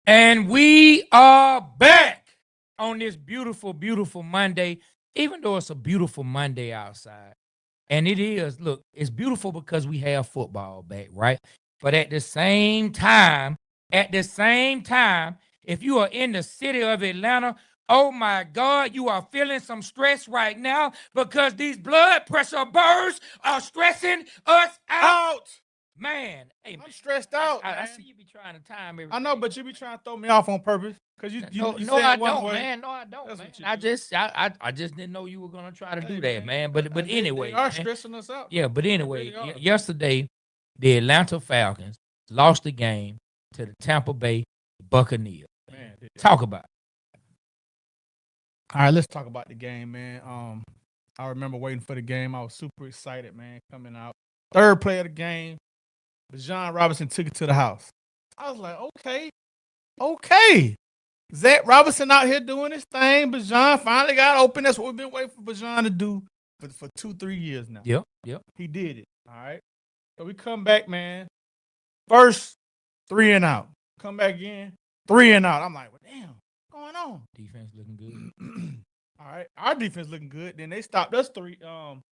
And we are back on this beautiful, beautiful Monday, even though it's a beautiful Monday outside. And it is, look, it's beautiful because we have football back, right? But at the same time, if you are in the city of Atlanta, oh my God, you are feeling some stress right now because these blood pressure birds are stressing us out. Man, hey, I'm stressed out, I man. see you be trying to time everything. I know, but you be trying to throw me off on purpose because you No, say I it one don't, way. man. No, I don't, That's man. what you I do. just, I just didn't know you were gonna try to do that, man. But they anyway, are man. stressing us out. Yeah, but They anyway, really are. yesterday the Atlanta Falcons lost the game to the Tampa Bay Buccaneers. Man, Talk about it. all right, let's talk about the game, man. I remember waiting for the game. I was super excited, man, coming out. Third play of the game, Bijan Robinson took it to the house. I was like, okay. Zach Robinson out here doing his thing. Bijan finally got open. That's what we've been waiting for Bijan to do for 2-3 years now. Yep. He did it. All right. So we come back, man. First, 3 and out. Come back in, 3 and out. I'm like, well, damn, what's going on? Defense looking good. All right. Our defense looking good. Then they stopped us 3 and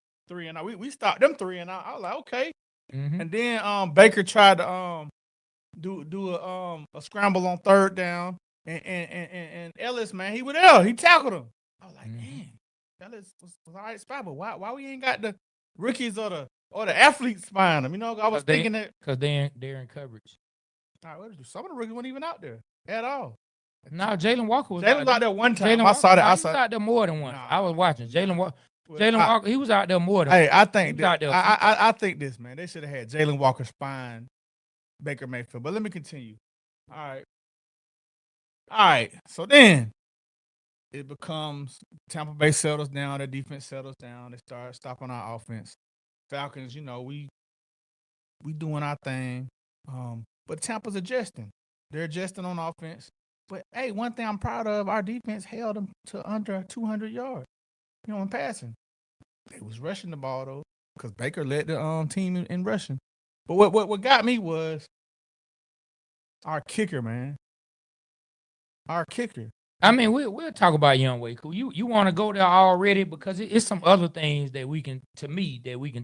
out. We stopped them 3 and out. I was like, okay. Mm-hmm. And then Baker tried to do a scramble on third down. And Ellis, man, he was there. He tackled him. I was like, damn, Ellis was all right spot, but why we ain't got the rookies or the athletes behind him? You know, I was thinking that because they're in coverage. all right, some of the rookies weren't even out there at all. No, Jalen Walker was out there one time. Jalen I saw that. Walker, I he saw was out there more than once. I was watching Jalen Walker. Well, Jalen Walker, he was out there more than. Hey, I think out there. I think this, man. They should have had Jalen Walker spine Baker Mayfield. But let me continue. All right. So then it becomes Tampa Bay settles down. Their defense settles down. They start stopping our offense. Falcons, you know, we doing our thing. But Tampa's adjusting. They're adjusting on offense. But hey, one thing I'm proud of, our defense held them to under 200 yards. You know, in passing. They was rushing the ball though, because Baker led the team in rushing. But what got me was our kicker, man. Our kicker. I mean, we'll talk about Young Way Cool. You want to go there already because it's some other things that we can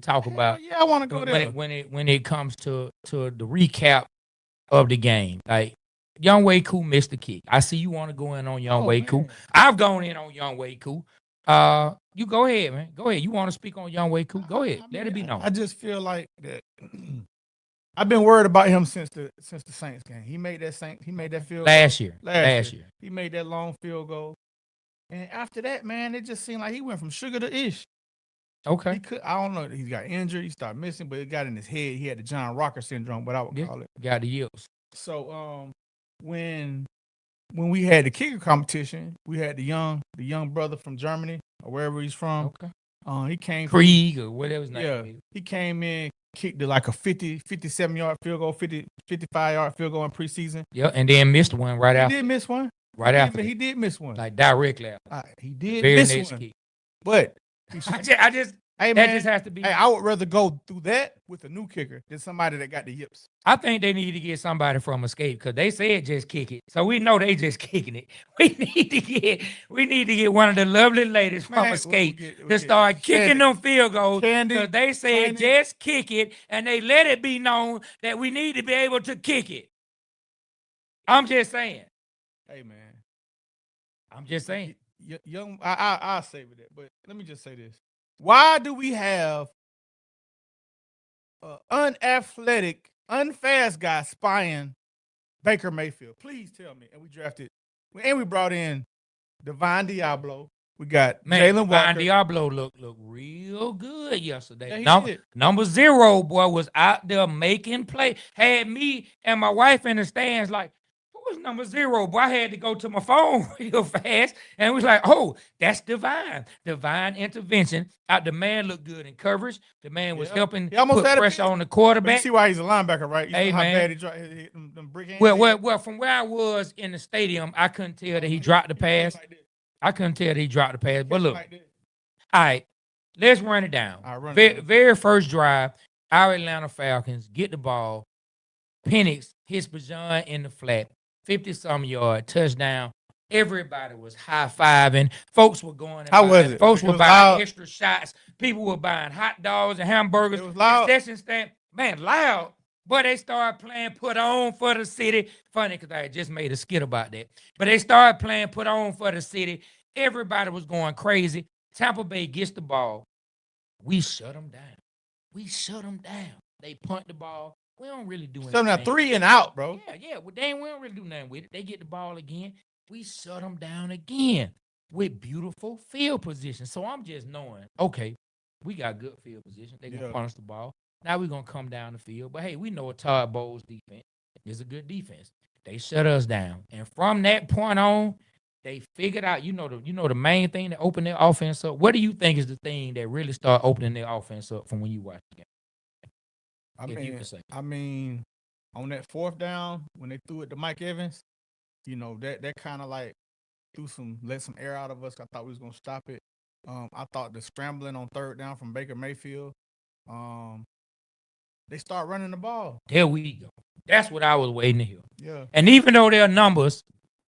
talk about. Yeah, I want to go there when it comes to the recap of the game. Like Young Way Cool missed the kick. I see you want to go in on Young Way Cool. I've gone in on Young Way Cool. You go ahead, man. Go ahead. You want to speak on Young Way Cool? Go ahead. Let it be known. I just feel like that. I've been worried about him since the Saints game. He made that field goal last year. He made that long field goal, and after that, man, it just seemed like he went from sugar to ish. Okay. I don't know. He got injured. He started missing, but it got in his head. He had the John Rocker syndrome, what I would call it. Got the yields. So when we had the kicker competition, we had the young brother from Germany or wherever he's from. Okay. He came Krieg or whatever his name is. He came in, kicked like a 57-yard field goal, 55-yard field goal in preseason. Yeah, and then missed one right after. He did miss one. He did miss one. Like directly after. He did miss one. Kick. But that just has to be. Hey, I would rather go through that with a new kicker than somebody that got the yips. I think they need to get somebody from Escape because they said just kick it, so we know they just kicking it. We need to get one of the lovely ladies from Escape to start kicking them field goals because they said just kick it, and they let it be known that we need to be able to kick it. I'm just saying. Hey man, I'm just saying. Young, I'll say with that, but let me just say this. Why do we have an unathletic, unfast guy spying Baker Mayfield? Please tell me. And we brought in Divine Diablo. We got Jalen Walker. Divine Diablo looked real good yesterday. Yeah, number 0, boy, was out there making play. Had me and my wife in the stands like, who was number 0? Boy, I had to go to my phone real fast. And was like, oh, that's Divine. Divine intervention. The man looked good in coverage. The man was helping put pressure on the quarterback. But you see why he's a linebacker, right? You know how bad he dropped them brick hands. Well, from where I was in the stadium, I couldn't tell that he dropped the pass. But look, all right, let's run it down. Very first drive, our Atlanta Falcons get the ball. Penix hits Bijan in the flat. 50-some yard touchdown. Everybody was high-fiving. Folks were going. How was it? Folks It were was buying loud? extra shots. People were buying hot dogs and hamburgers. It was loud? Concession stand, man, loud. But they started playing Put On for the City. Funny because I had just made a skit about that. But they started playing Put On for the City. Everybody was going crazy. Tampa Bay gets the ball. We shut them down. We shut them down. They punt the ball. We don't really do anything. 3 and out, bro. Yeah. Well, we don't really do nothing with it. They get the ball again. We shut them down again with beautiful field position. So I'm just knowing, okay, we got good field position. They're going to punt us the ball. Now we're going to come down the field. But, hey, we know a Todd Bowles defense is a good defense. They shut us down. And from that point on, they figured out, the main thing that opened their offense up. What do you think is the thing that really started opening their offense up from when you watched the game? I mean, on that 4th down, when they threw it to Mike Evans, that kind of like let some air out of us. I thought we was going to stop it. I thought the scrambling on 3rd down from Baker Mayfield, they start running the ball. There we go. That's what I was waiting to hear. Yeah. And even though their numbers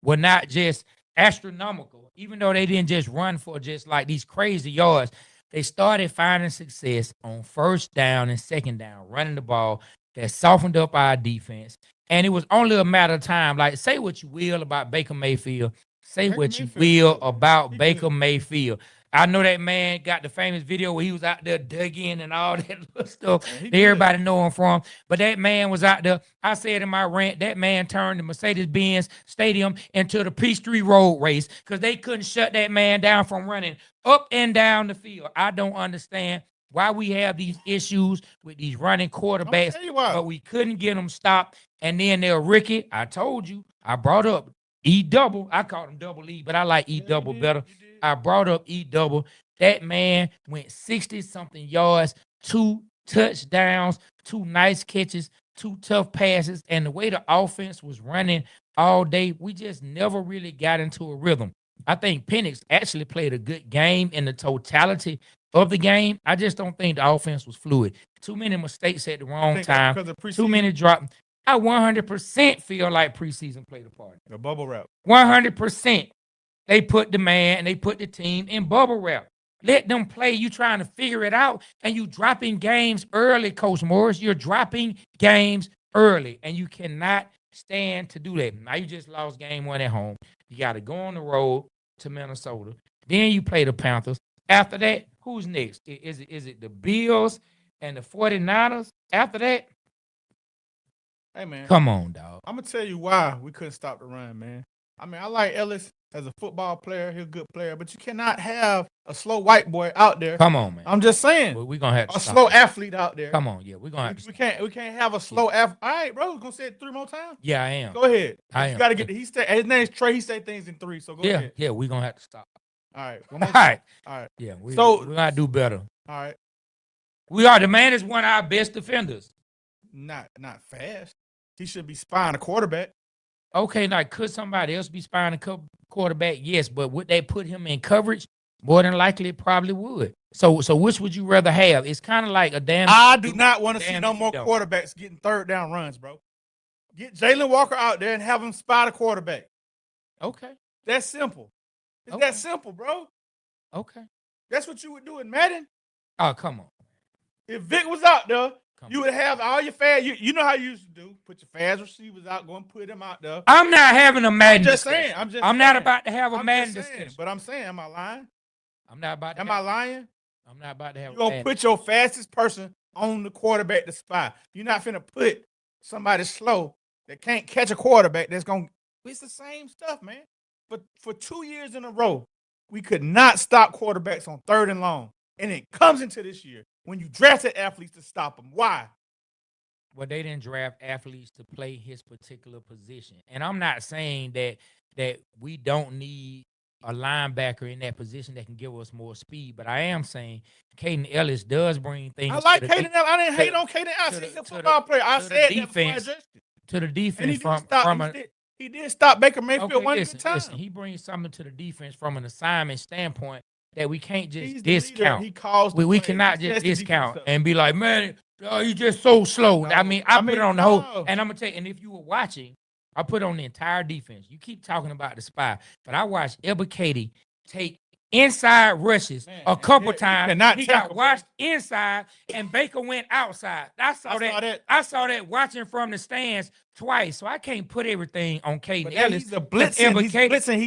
were not just astronomical, even though they didn't just run for just like these crazy yards, they started finding success on 1st down and 2nd down, running the ball. That softened up our defense. And it was only a matter of time. Like, say what you will about Baker Mayfield. Say what you will about Baker Mayfield. I know that man got the famous video where he was out there dug in and all that little stuff that everybody know him from. But that man was out there. I said in my rant, that man turned the Mercedes-Benz Stadium into the Peachtree Road race because they couldn't shut that man down from running up and down the field. I don't understand why we have these issues with these running quarterbacks, but we couldn't get them stopped. And then they're Ricky. I told you, I brought up E-double. I called him Double E, but I like E-double better. I brought up E-double. That man went 60-something yards, 2 touchdowns, 2 nice catches, 2 tough passes. And the way the offense was running all day, we just never really got into a rhythm. I think Penix actually played a good game in the totality of the game. I just don't think the offense was fluid. Too many mistakes at the wrong time. Too many drops. I 100% feel like preseason played a part. The bubble wrap. 100%. They put the man and they put the team in bubble wrap. Let them play. You trying to figure it out, and you dropping games early, Coach Morris. You're dropping games early, and you cannot stand to do that. Now you just lost game 1 at home. You got to go on the road to Minnesota. Then you play the Panthers. After that, who's next? Is it the Bills and the 49ers after that? Hey, man. Come on, dog. I'm going to tell you why we couldn't stop the run, man. I mean, I like Ellis as a football player. He's a good player. But you cannot have a slow white boy out there. Come on, man. I'm just saying. We're going to have to a slow athlete out there. Come on, yeah. We're going to have to We can't have a slow athlete. All right, bro. We're going to say it 3 more times? Yeah, I am. Go ahead. I am. You got to get his name's Trey. He say things in 3, so go ahead. Yeah, we're going to have to stop. All right. All right. All right. Yeah, we got to do better. All right. The man is one of our best defenders. Not fast. He should be spying a quarterback. Okay, now could somebody else be spying a quarterback? Yes, but would they put him in coverage? More than likely, it probably would. So which would you rather have? It's kind of like a damn. I do not want to see no more quarterbacks getting 3rd down runs, bro. Get Jalen Walker out there and have him spy the quarterback. Okay. That's simple. It's that simple, bro. Okay. That's what you would do in Madden. Oh, come on. If Vic was out there, you would have all your fast. You know how you used to do. Put your fast receivers out, go and put them out there. I'm not having a Madden discussion. I'm not about to have a Madden discussion. But I'm saying, am I lying? I'm not about to. Am I lying? I'm not about to have. You're going to put your fastest person on the quarterback to spy. You're not finna put somebody slow that can't catch a quarterback that's going to. It's the same stuff, man. But for 2 years in a row, we could not stop quarterbacks on 3rd and long. And it comes into this year when you drafted athletes to stop them. Why? Well, they didn't draft athletes to play his particular position. And I'm not saying that we don't need a linebacker in that position that can give us more speed, but I am saying Caden Ellis does bring things. I like Caden Ellis. I didn't hate on Caden Ellis. He's a football player. I said defense, that to the defense he did stop Baker Mayfield one good time. Listen, he brings something to the defense from an assignment standpoint that we can't just He's discount. He calls we cannot just discount and be like, man, he's just so slow. I mean, I put it on the whole. And I'm gonna tell you, and if you were watching, I put on the entire defense. You keep talking about the spy, but I watched Ebiketie take inside rushes a couple times. He got washed inside, and Baker went outside. I saw that. I saw that watching from the stands twice. So I can't put everything on Caden Ellis. He's a blitzing. He's blitzing.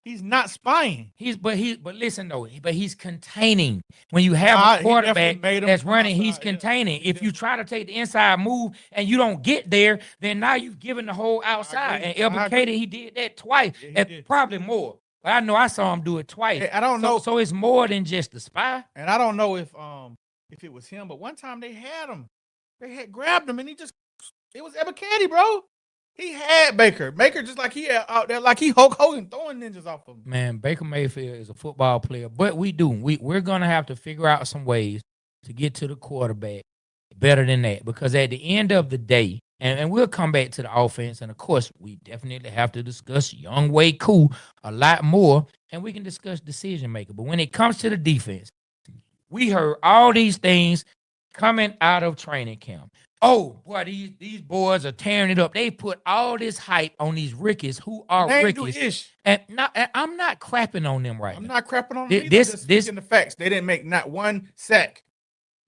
He's not spying. But listen though, but he's containing. When you have a quarterback that's running, he's containing. If you try to take the inside move and you don't get there, then now you've given the whole outside. And Ebiketie, he did that twice, and probably more. But I know I saw him do it twice. Hey, I don't know. So it's more than just the spy. And I don't know if it was him, but one time they had him. They had grabbed him, and it was Ebiketie, bro. He had Baker. Baker just like he had out there, like he Hulk Hogan throwing ninjas off of him. Man, Baker Mayfield is a football player, but we're gonna have to figure out some ways to get to the quarterback better than that. Because at the end of the day, and we'll come back to the offense, and of course, we definitely have to discuss Young Way Cool a lot more, and we can discuss decision maker. But when it comes to the defense, we heard all these things coming out of training camp. Oh, boy, these boys are tearing it up. They put all this hype on these rookies who are rookies. And I'm not crapping on them right now. I'm not crapping on them. Just speaking the facts. They didn't make not one sack.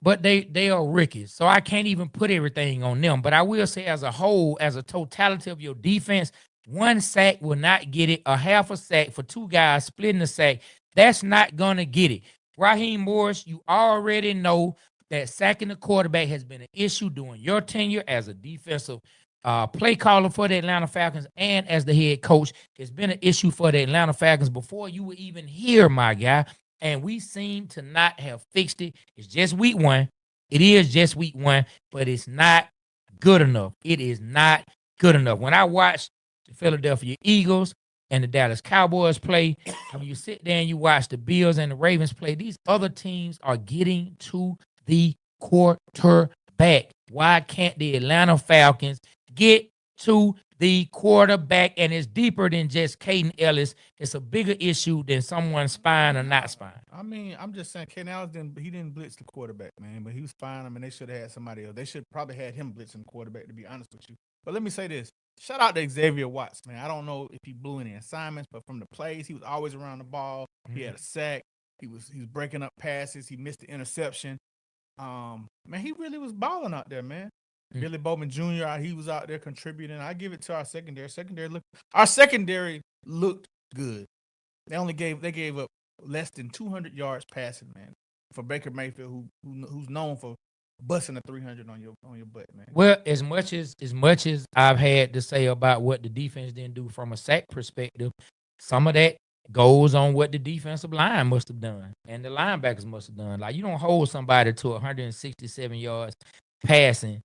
But they are rookies, so I can't even put everything on them. But I will say as a whole, as a totality of your defense, one sack will not get it. A half a sack for two guys splitting the sack, that's not going to get it. Raheem Morris, you already know that sacking the quarterback has been an issue during your tenure as a defensive play caller for the Atlanta Falcons and as the head coach. It's been an issue for the Atlanta Falcons before you were even here, my guy. And we seem to not have fixed it. It's just week one. It is just week one, but it's not good enough. It is not good enough. When I watch the Philadelphia Eagles and the Dallas Cowboys play, when you sit there and you watch the Bills and the Ravens play, these other teams are getting to the quarterback. Why can't the Atlanta Falcons get to the quarterback? And it's deeper than just Caden Ellis. It's a bigger issue than someone spying or not spying. I mean, I'm just saying, Caden Ellis didn't blitz the quarterback, man, but he was spying him, and they should have had somebody else. They should probably had him blitzing the quarterback, to be honest with you. But let me say this. Shout out to Xavier Watts, man. I don't know if he blew any assignments, but from the plays, he was always around the ball. He had a sack. He was breaking up passes. He missed the interception. Man, he really was balling out there, man. Billy Bowman Jr., he was out there contributing. I give it to our secondary. Our secondary looked good. They gave up less than 200 yards passing, man, for Baker Mayfield, who's known for busting a 300 on your butt, man. Well, as much as I've had to say about what the defense didn't do from a sack perspective, some of that goes on what the defensive line must have done and the linebackers must have done. Like, you don't hold somebody to 167 yards passing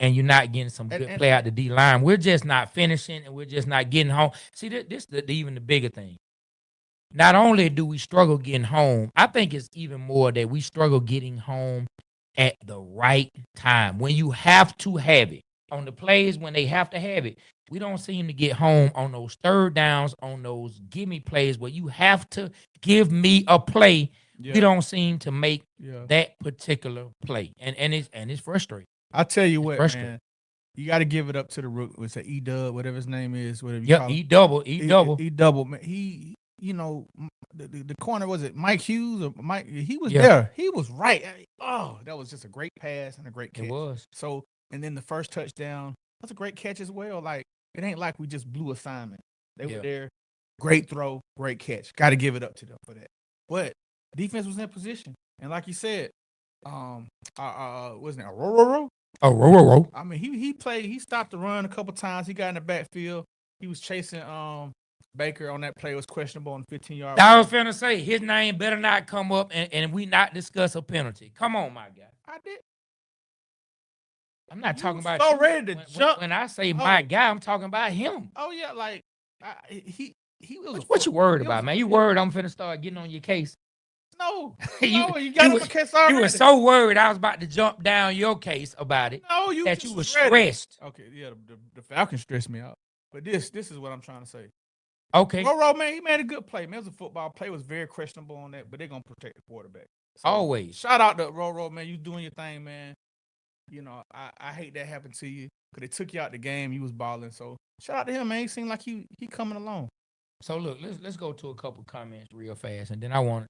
and you're not getting some good play out the D-line. We're just not finishing, and we're just not getting home. See, this is even the bigger thing. Not only do we struggle getting home, I think it's even more that we struggle getting home at the right time. When you have to have it. On the plays when they have to have it, we don't seem to get home on those third downs, on those gimme plays where you have to give me a play. Yeah. We don't seem to make that particular play, and it's frustrating. I'll tell you what, man. You got to give it up to the rook. It's an E-Dub, whatever his name is, whatever you call him. E-double, man. He, the corner, was it Mike Hughes or Mike? He was there. He was right. Oh, that was just a great pass and a great catch. It was. So, and then the first touchdown, that's a great catch as well. Like, it ain't like we just blew assignment. They were there. Great throw, great catch. Got to give it up to them for that. But defense was in position. And like you said, wasn't it Roro? Oh, Roro. I mean, he stopped the run a couple times. He got in the backfield. He was chasing Baker on that play. It was questionable on the 15-yard I was finna say, his name better not come up and we not discuss a penalty. Come on, my guy. I did. I'm not talking about so ready to jump. When I say my guy, I'm talking about him. Oh, yeah, like, he was. What you worried about, man? You worried I'm finna start getting on your case? No, you got him a case already. You were so worried I was about to jump down your case about it. No, you were stressed. Okay, yeah, the Falcons stressed me out. But this is what I'm trying to say. Okay. Roro, man, he made a good play. Man, it was a football play. It was very questionable on that, but they're going to protect the quarterback. So, always. Shout out to Roro, man. You doing your thing, man. I hate that happened to you because they took you out the game. You was balling. So shout out to him, man. He seemed like he coming along. So look, let's go to a couple comments real fast, and then I want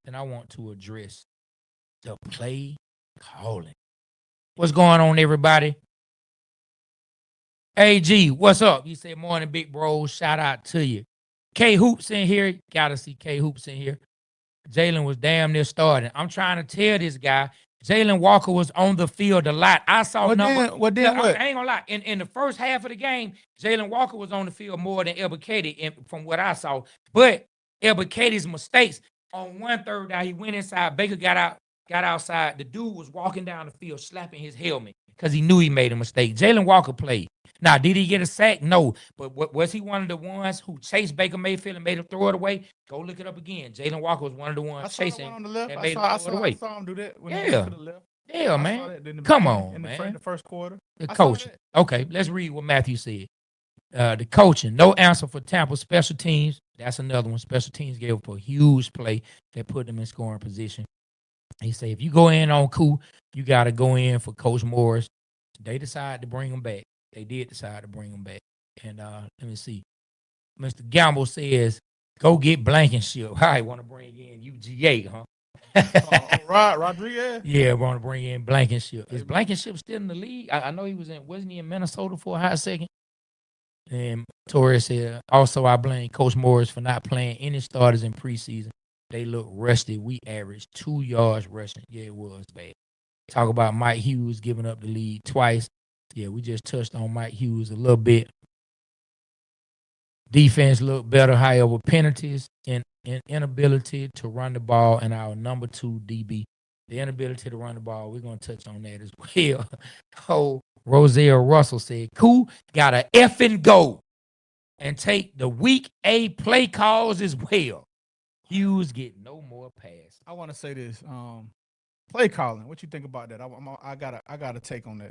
to address the play calling. What's going on, everybody? AG, what's up? You said morning, big bros. Shout out to you. K Hoops in here. Gotta see K Hoops in here. Jalen was damn near starting. I'm trying to tell this guy, Jalen Walker was on the field a lot. I saw What? I ain't gonna lie. In the first half of the game, Jalen Walker was on the field more than Ebiketie from what I saw. But Ebiketie's mistakes on 1/3 down, he went inside. Baker got outside. The dude was walking down the field slapping his helmet because he knew he made a mistake. Jalen Walker played. Now, did he get a sack? No. But was he one of the ones who chased Baker Mayfield and made him throw it away? Go look it up again. Jalen Walker was one of the ones chasing on the left. and I made saw, him throw it away. I saw him do that when Yeah. he went to the left. Yeah, man. Come on, man. In the first quarter. The coaching. Okay, let's read what Matthew said. The coaching, no answer for Tampa special teams. That's another one. Special teams gave up a huge play that put them in scoring position. He said, if you go in on Koo, you got to go in for Coach Morris. They decided to bring him back. They did decide to bring him back. And let me see. Mr. Gamble says, go get Blankenship. I want to bring in UGA, huh? Rodriguez? Yeah, want to bring in Blankenship. Is Blankenship still in the league? I know he wasn't he in Minnesota for a hot second? And Torres said, also, I blame Coach Morris for not playing any starters in preseason. They look rusty. We averaged 2 yards rushing. Yeah, it was bad. Talk about Mike Hughes giving up the lead twice. Yeah, we just touched on Mike Hughes a little bit. Defense looked better, however, penalties and inability to run the ball and our number 2 DB. The inability to run the ball, we're going to touch on that as well. Oh, Roselle Russell said, Koo got to effing go and take the week A play calls as well. Hughes get no more pass. I want to say this. Play calling. What you think about that? I got a take on that.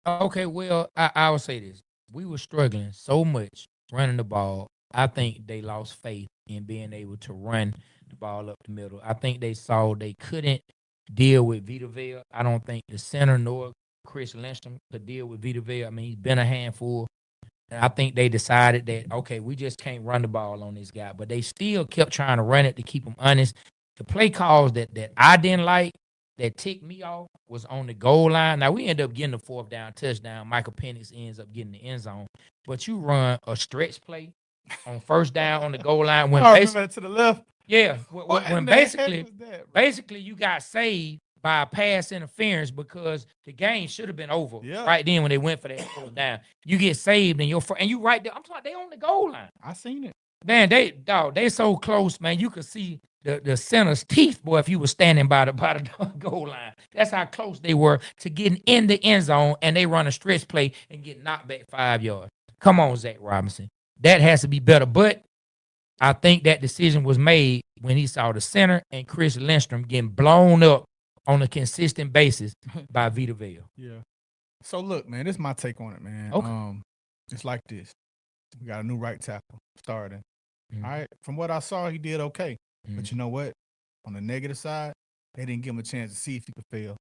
Okay, well, I will say this. We were struggling so much running the ball. I think they lost faith in being able to run the ball up the middle. I think they saw they couldn't deal with Vita Vea. I don't think the center nor Chris Lindstrom could deal with Vita Vea. I mean, he's been a handful. And I think they decided that, okay, we just can't run the ball on this guy. But they still kept trying to run it to keep him honest. The play calls that I didn't like, that ticked me off, was on the goal line. Now, we end up getting the 4th down touchdown. Michael Penix ends up getting the end zone. But you run a stretch play on 1st down on the goal line. When to the left. Yeah. When basically you got saved by pass interference because the game should have been over right then when they went for that 4th down. You get saved and you right there. I'm talking, they on the goal line. I seen it. Man, they so close, man. You could see the center's teeth, boy, if you were standing by the goal line. That's how close they were to getting in the end zone, and they run a stretch play and get knocked back 5 yards. Come on, Zach Robinson. That has to be better. But I think that decision was made when he saw the center and Chris Lindstrom getting blown up on a consistent basis by Vita Vea. Yeah. So, look, man, this is my take on it, man. Okay. It's like this. We got a new right tackle starting. Mm-hmm. All right. From what I saw, he did okay. Mm-hmm. But you know what? On the negative side, they didn't give him a chance to see if he could fail.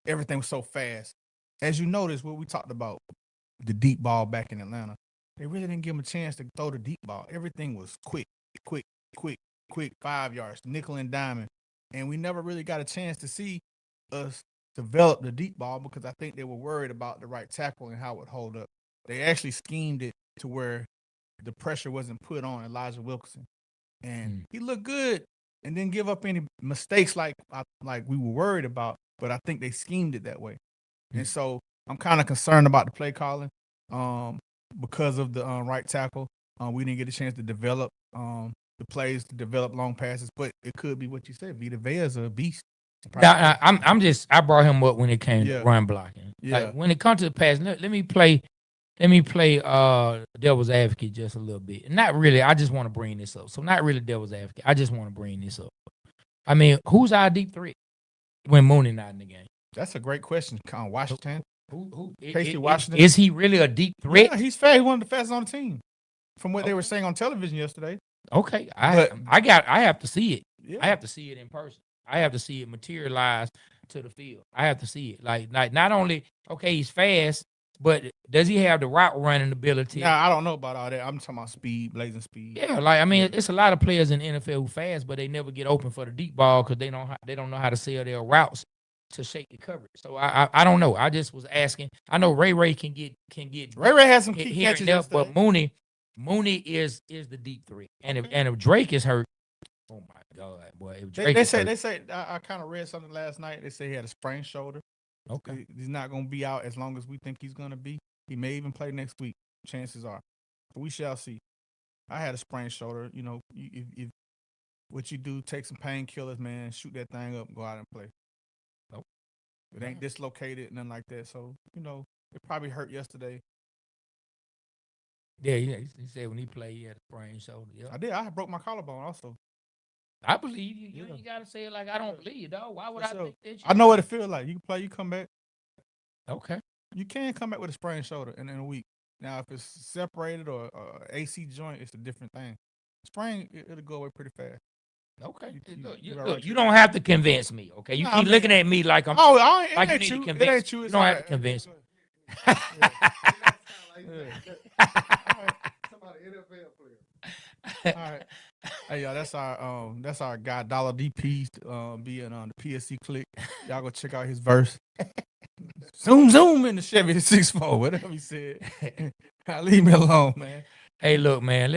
Everything was so fast. As you notice, what we talked about, the deep ball back in Atlanta, they really didn't give him a chance to throw the deep ball. Everything was quick, 5 yards, nickel and diamond. And we never really got a chance to see us develop the deep ball because I think they were worried about the right tackle and how it would hold up. They actually schemed it to where the pressure wasn't put on Elijah Wilkinson. And he looked good and didn't give up any mistakes like we were worried about, but I think they schemed it that way. And so I'm kind of concerned about the play calling because of the right tackle. We didn't get a chance to develop the plays, to develop long passes, but it could be what you said. Vita Vea is a beast. I brought him up when it came to run blocking. Yeah. Like, when it comes to the pass, let me play devil's advocate just a little bit. Not really. I just want to bring this up. So not really devil's advocate. I just want to bring this up. I mean, who's our deep threat when Mooney not in the game? That's a great question. Washington. Who Casey Washington. Is he really a deep threat? Yeah, he's fast. He's one of the fastest on the team. From what they were saying on television yesterday. Okay. I have to see it. Yeah. I have to see it in person. I have to see it materialize to the field. I have to see it. Like not only he's fast, but does he have the route running ability? Nah, I don't know about all that. I'm talking about speed, blazing speed. Yeah, like I mean, it's a lot of players in the NFL who fast, but they never get open for the deep ball because they don't know how to sell their routes to shake the coverage. So I don't know. I just was asking. I know Ray can get Ray has some key here catches and there, yesterday. but Mooney is the deep threat. And if Drake is hurt, oh my God, boy! If Drake they is say hurt, I kind of read something last night. They say he had a sprained shoulder. Okay. He's not going to be out as long as we think he's going to be. He may even play next week. Chances are. But we shall see. I had a sprained shoulder. You know, if what you do, take some painkillers, man, shoot that thing up, go out and play. Nope. It ain't dislocated, nothing like that. So, you know, it probably hurt yesterday. Yeah, he said when he played, he had a sprained shoulder. Yeah. I did. I broke my collarbone also. I believe you. You ain't gotta say it like I don't believe you, dog. Why would I think that? I know what it feels like. You can play, you come back. Okay. You can come back with a sprained shoulder in a week. Now, if it's separated or AC joint, it's a different thing. Sprain, it'll go away pretty fast. Okay. Look, you don't have to convince me. Okay. You keep looking at me like I'm. Oh, like it ain't you you. need to convince. It ain't you. You don't have to convince me. All right. Hey, y'all, that's our guy Dollar DP being on the PSC Click. Y'all go check out his verse. Zoom in the Chevy 6'4", whatever he said. Leave me alone, man. Hey, look, man.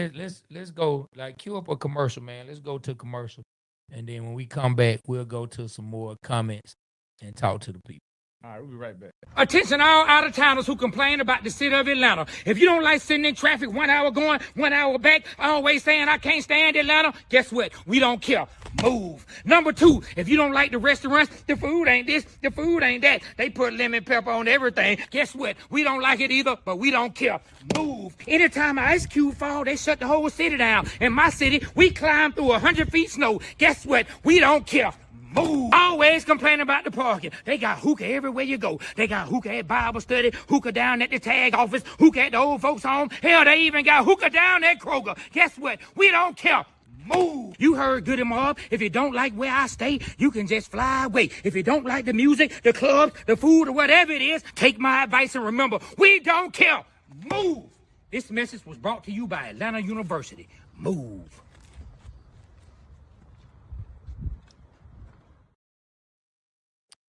Let's go. Like, cue up a commercial, man. Let's go to commercial, and then when we come back, we'll go to some more comments and talk to the people. All right, we'll be right back. Attention all out-of-towners who complain about the city of Atlanta. If you don't like sitting in traffic 1 hour going, 1 hour back, always saying I can't stand Atlanta, guess what? We don't care. Move. Number 2, if you don't like the restaurants, the food ain't this, the food ain't that. They put lemon pepper on everything. Guess what? We don't like it either, but we don't care. Move. Anytime an ice cube fall, they shut the whole city down. In my city, we climb through 100 feet snow. Guess what? We don't care. Move. Always complaining about the parking. They got hookah everywhere you go. They got hookah at Bible study, hookah down at the tag office, hookah at the old folks' home. Hell, they even got hookah down at Kroger. Guess what? We don't care. Move. You heard Goody Mob. If you don't like where I stay, you can just fly away. If you don't like the music, the clubs, the food, or whatever it is, take my advice and remember, we don't care. Move. This message was brought to you by Atlanta University. Move.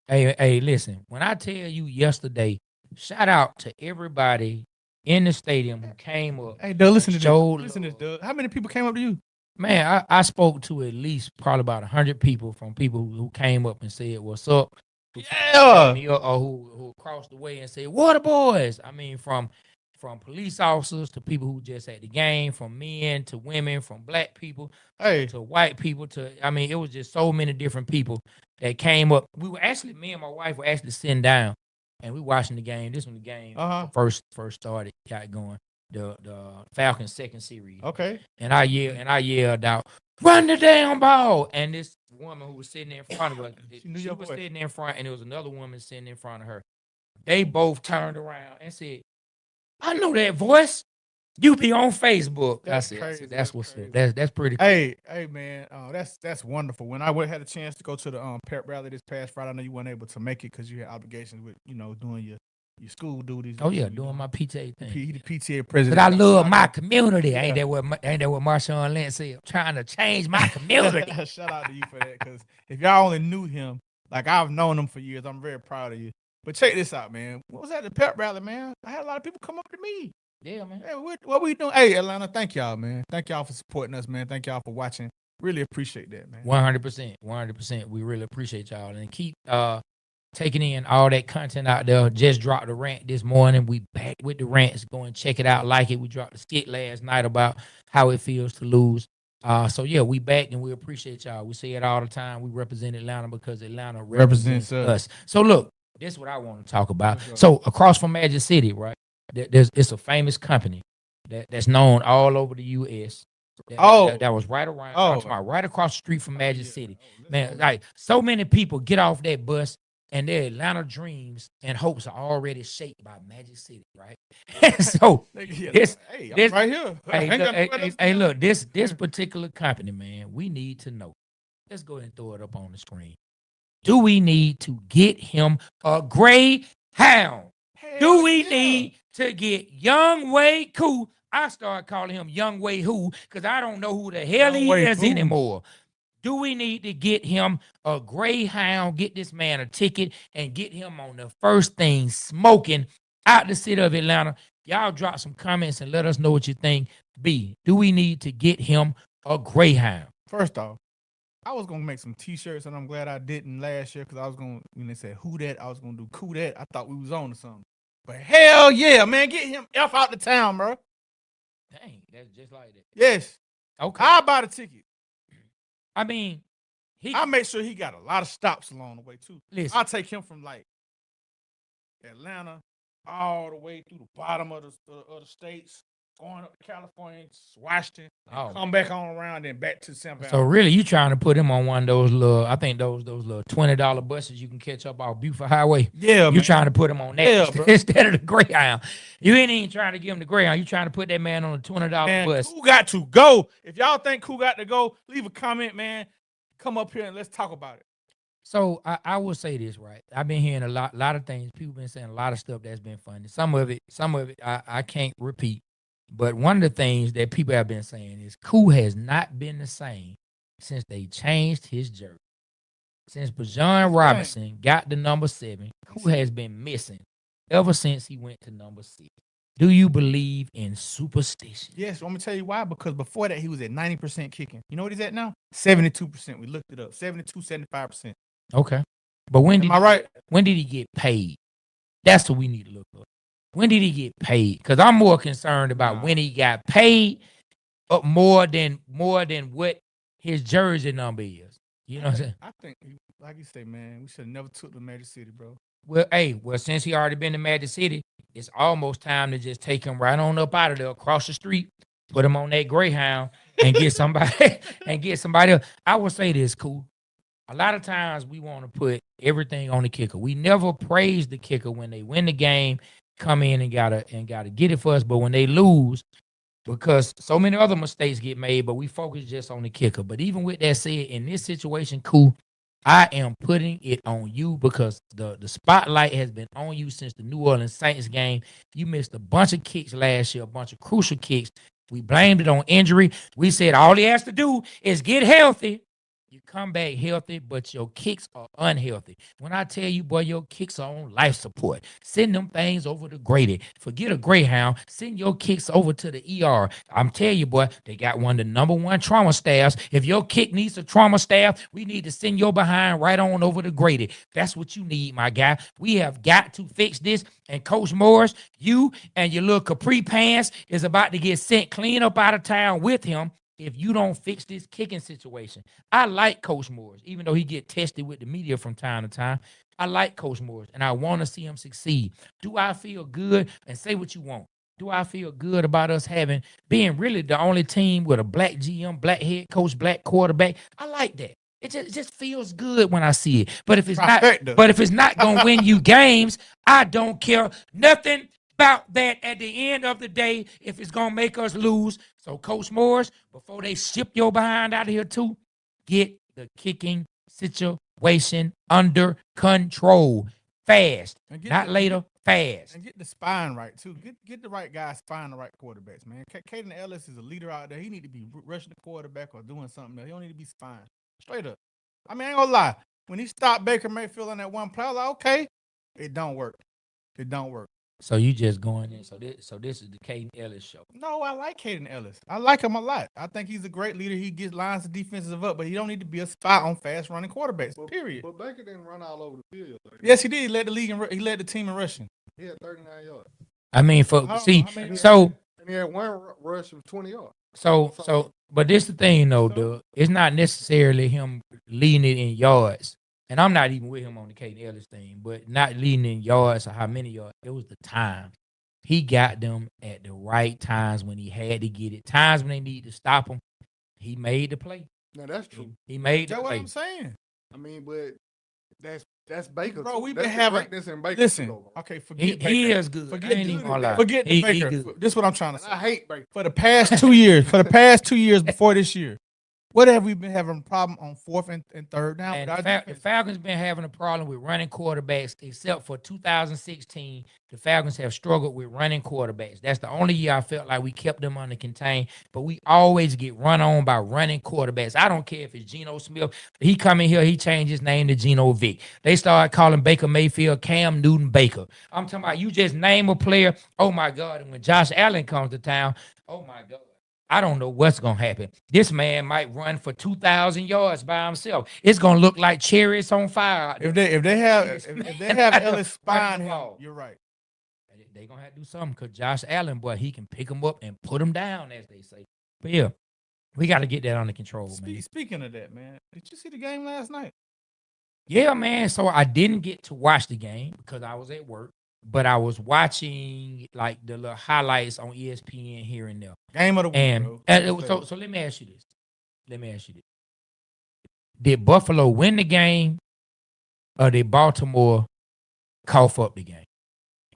Hey, listen. When I tell you yesterday, shout out to everybody in the stadium who came up. Hey, Doug, listen to this, Doug. How many people came up to you? Man, I spoke to at least probably about 100 people from people who came up and said, what's up? Yeah. Or who crossed the way and said, Waterboyz. I mean, from police officers to people who just at the game, from men to women, from black people to white people I mean, it was just so many different people that came up. We were actually, me and my wife were actually sitting down and we watching the game. This when the game first started, got going. The Falcons second series. Okay. And I yelled out, run the damn ball. And this woman who was sitting in front of us, she was sitting in front, and there was another woman sitting in front of her. They both turned around and said, I know that voice. You be on Facebook. That's I crazy. said, that's what's crazy. up. That's pretty cool. Hey, man, that's wonderful. When I had a chance to go to the pep rally this past Friday, I know you weren't able to make it because you had obligations with, doing your school duties. Oh yeah, doing my PTA thing. The PTA president. But I love my community. Yeah. Ain't that what Marshawn Lynch said? I'm trying to change my community. Shout out to you for that, because if y'all only knew him, like I've known him for years, I'm very proud of you. But check this out, man. What was at the pep rally, man? I had a lot of people come up to me. Yeah, man. Hey, what we doing? Hey, Atlanta, thank y'all, man. Thank y'all for supporting us, man. Thank y'all for watching. Really appreciate that, man. 100%. 100%. We really appreciate y'all. And keep taking in all that content out there. Just dropped the rant this morning. We back with the rants. Go and check it out. Like it. We dropped a skit last night about how it feels to lose. So yeah, we back and we appreciate y'all. We say it all the time. We represent Atlanta because Atlanta represents us. So look, this is what I want to talk about. So across from Magic City, right? It's a famous company that's known all over the U.S. That was right around, right across the street from Magic City. Man, like so many people get off that bus and their Atlanta dreams and hopes are already shaped by Magic City, right? So this right here. Hey, look, this particular company, man, we need to know. Let's go ahead and throw it up on the screen. Do we need to get him a greyhound? Do we need to get Young Way Cool? I started calling him Young Way Who because I don't know who the hell he is anymore. Do we need to get him a greyhound, get this man a ticket, and get him on the first thing smoking out the city of Atlanta? Y'all drop some comments and let us know what you think. B, do we need to get him a greyhound? First off, I was gonna make some T-shirts, and I'm glad I didn't last year because I was gonna, when they said who that, I was gonna do cool that. I thought we was on to something. But hell yeah, man, get him F out the town, bro. Dang, that's just like that. Yes. Okay. I'll buy the ticket. I mean, I'll make sure he got a lot of stops along the way too. Listen, I'll take him from like Atlanta all the way through the bottom of the states, going up to California, Washington, come back on around and back to San Francisco. So really, you trying to put him on one of those little, I think those little $20 buses you can catch up off Buford Highway. Yeah, you trying to put him on that instead of the Greyhound. You ain't even trying to give him the Greyhound. You trying to put that man on a $20 bus. Who got to go? If y'all think who got to go, leave a comment, man. Come up here and let's talk about it. So I will say this, right? I've been hearing a lot of things. People been saying a lot of stuff that's been funny. Some of it I can't repeat. But one of the things that people have been saying is Koo has not been the same since they changed his jersey. Since Bijan Robinson got the number 7, Koo has been missing ever since he went to number 6. Do you believe in superstition? Yes, I'm going to tell you why. Because before that, he was at 90% kicking. You know what he's at now? 72%. We looked it up. 72, 75%. Okay. But when did he get paid? That's what we need to look up. When did he get paid? Because I'm more concerned about when he got paid more than what his jersey number is. You know what I'm saying? I think, like you say, man, we should have never took the Magic City, bro. Well, since he already been to Magic City, it's almost time to just take him right on up out of there, across the street, put him on that Greyhound, and get somebody else. I will say this, Koo. A lot of times we want to put everything on the kicker. We never praise the kicker when they win the game, come in and gotta get it for us. But when they lose, because so many other mistakes get made, but we focus just on the kicker. But even with that said, in this situation, Koo, I am putting it on you because the spotlight has been on you since the New Orleans Saints game. You missed a bunch of kicks last year, a bunch of crucial kicks. We blamed it on injury. We said all he has to do is get healthy. You come back healthy, but your kicks are unhealthy. When I tell you, boy, your kicks are on life support. Send them things over to Grady. Forget a Greyhound. Send your kicks over to the ER. I'm telling you, boy, they got one of the #1 trauma staffs. If your kick needs a trauma staff, we need to send your behind right on over to Grady. That's what you need, my guy. We have got to fix this. And Coach Morris, you and your little capri pants is about to get sent clean up out of town with him if you don't fix this kicking situation. I like Coach Morris, even though he get tested with the media from time to time. I like Coach Morris, and I want to see him succeed. Do I feel good? And say what you want. Do I feel good about us being really the only team with a black GM, black head coach, black quarterback? I like that. It just feels good when I see it. But if it's not gonna win you games, I don't care nothing about that at the end of the day if it's going to make us lose. So, Coach Morris, before they ship your behind out of here too, get the kicking situation under control fast. Not later, fast. And get the spine right too. Get the right guys, find the right quarterbacks, man. Caden Ellis is a leader out there. He need to be rushing the quarterback or doing something else. He don't need to be spine. Straight up. I mean, I ain't going to lie. When he stopped Baker Mayfield on that one play, I was like, okay, it don't work. It don't work. So you just going in. So this is the Caden Ellis show. No, I like Caden Ellis. I like him a lot. I think he's a great leader. He gets lines of defensive up, but he don't need to be a spot on fast running quarterbacks. Period. But Baker didn't run all over the field. Yes, he did. He led the league. He led the team in rushing. He had 39 yards. I mean, and he had one rush of 20 yards. But this the thing though, Doug. It's not necessarily him leading it in yards. And I'm not even with him on the Caden Ellis thing, but not leading in yards or how many yards. It was the time. He got them at the right times when he had to get it. Times when they need to stop him, he made the play. No, that's true. He made the play. That's what I'm saying. I mean, but that's Baker. Bro, we've been having this in Baker. Listen, okay, forget Baker. He is good. Forget Baker. This is what I'm trying to say. I hate Baker. For the past 2 years, before this year, What have we been having a problem on 4th and 3rd down? And the Falcons been having a problem with running quarterbacks, except for 2016. The Falcons have struggled with running quarterbacks. That's the only year I felt like we kept them under contain. But we always get run on by running quarterbacks. I don't care if it's Geno Smith. He come in here, he changed his name to Geno Vick. They started calling Baker Mayfield Cam Newton Baker. I'm talking about you just name a player. Oh my God! And when Josh Allen comes to town, oh my God. I don't know what's going to happen. This man might run for 2,000 yards by himself. It's going to look like chariots on fire. If they have Ellis spine, you're right. They're going to have to do something because Josh Allen, boy, he can pick them up and put them down, as they say. But, yeah, we got to get that under control, man. Speaking of that, man, did you see the game last night? Yeah, man. So I didn't get to watch the game because I was at work. But I was watching like the little highlights on ESPN here and there. Game of the week, and so let me ask you this. Did Buffalo win the game or did Baltimore cough up the game?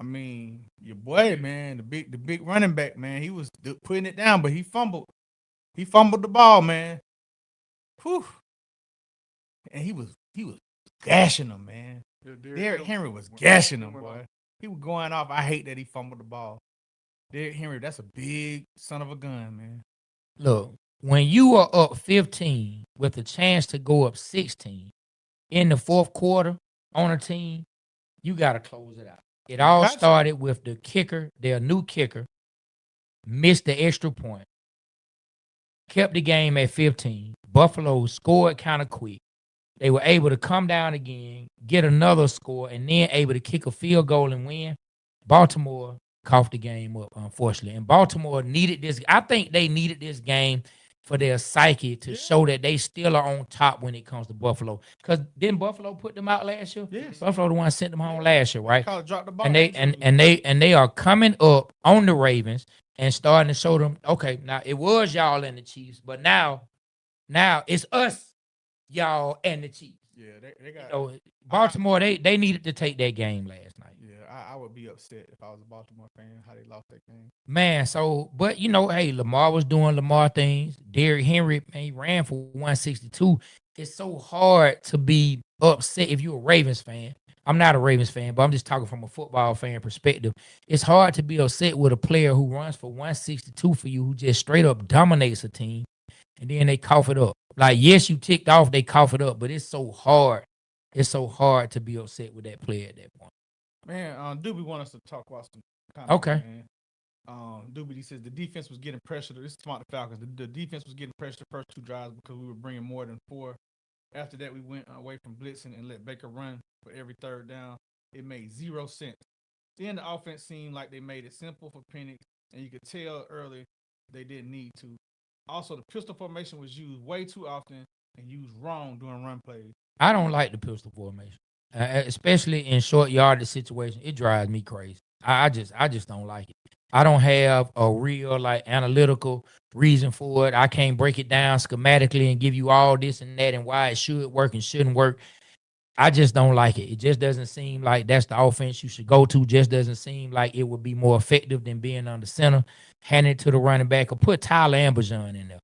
I mean, your boy, man, the big running back, man, he was putting it down, but he fumbled. He fumbled the ball, man. Whew. And he was gashing him, man. Derrick Henry was gashing him, boy. He was going off. I hate that he fumbled the ball. Derrick Henry, that's a big son of a gun, man. Look, when you are up 15 with a chance to go up 16 in the fourth quarter on a team, you got to close it out. It all started with the kicker, their new kicker, missed the extra point, kept the game at 15. Buffalo scored kind of quick. They were able to come down again, get another score, and then able to kick a field goal and win. Baltimore coughed the game up, unfortunately. And Baltimore needed this. I think they needed this game for their psyche to show that they still are on top when it comes to Buffalo. Because didn't Buffalo put them out last year? Yes. Buffalo the one sent them home last year, right? Dropped the ball. And they are coming up on the Ravens and starting to show them, okay, now it was y'all and the Chiefs, but now it's us. Y'all and the Chiefs. Yeah, they got Baltimore. They needed to take that game last night. Yeah, I would be upset if I was a Baltimore fan how they lost that game. Man, but hey, Lamar was doing Lamar things. Derrick Henry, man, he ran for 162. It's so hard to be upset if you're a Ravens fan. I'm not a Ravens fan, but I'm just talking from a football fan perspective. It's hard to be upset with a player who runs for 162 for you, who just straight up dominates a team, and then they cough it up. Like, yes, you ticked off, they cough it up, but it's so hard. It's so hard to be upset with that player at that point. Man, Doobie want us to talk about some comments, okay. Man. Doobie, he says the defense was getting pressure. This is about the Falcons. The defense was getting pressure the first two drives because we were bringing more than 4. After that, we went away from blitzing and let Baker run for every third down. It made 0 sense. Then the offense seemed like they made it simple for Penix, and you could tell early they didn't need to. Also, the pistol formation was used way too often and used wrong during run plays. I don't like the pistol formation, especially in short yardage situations. It drives me crazy. I just don't like it. I don't have a real analytical reason for it. I can't break it down schematically and give you all this and that and why it should work and shouldn't work. I just don't like it. It just doesn't seem like that's the offense you should go to. Just doesn't seem like it would be more effective than being on the center, hand it to the running back, or put Tyler Amberjon in there.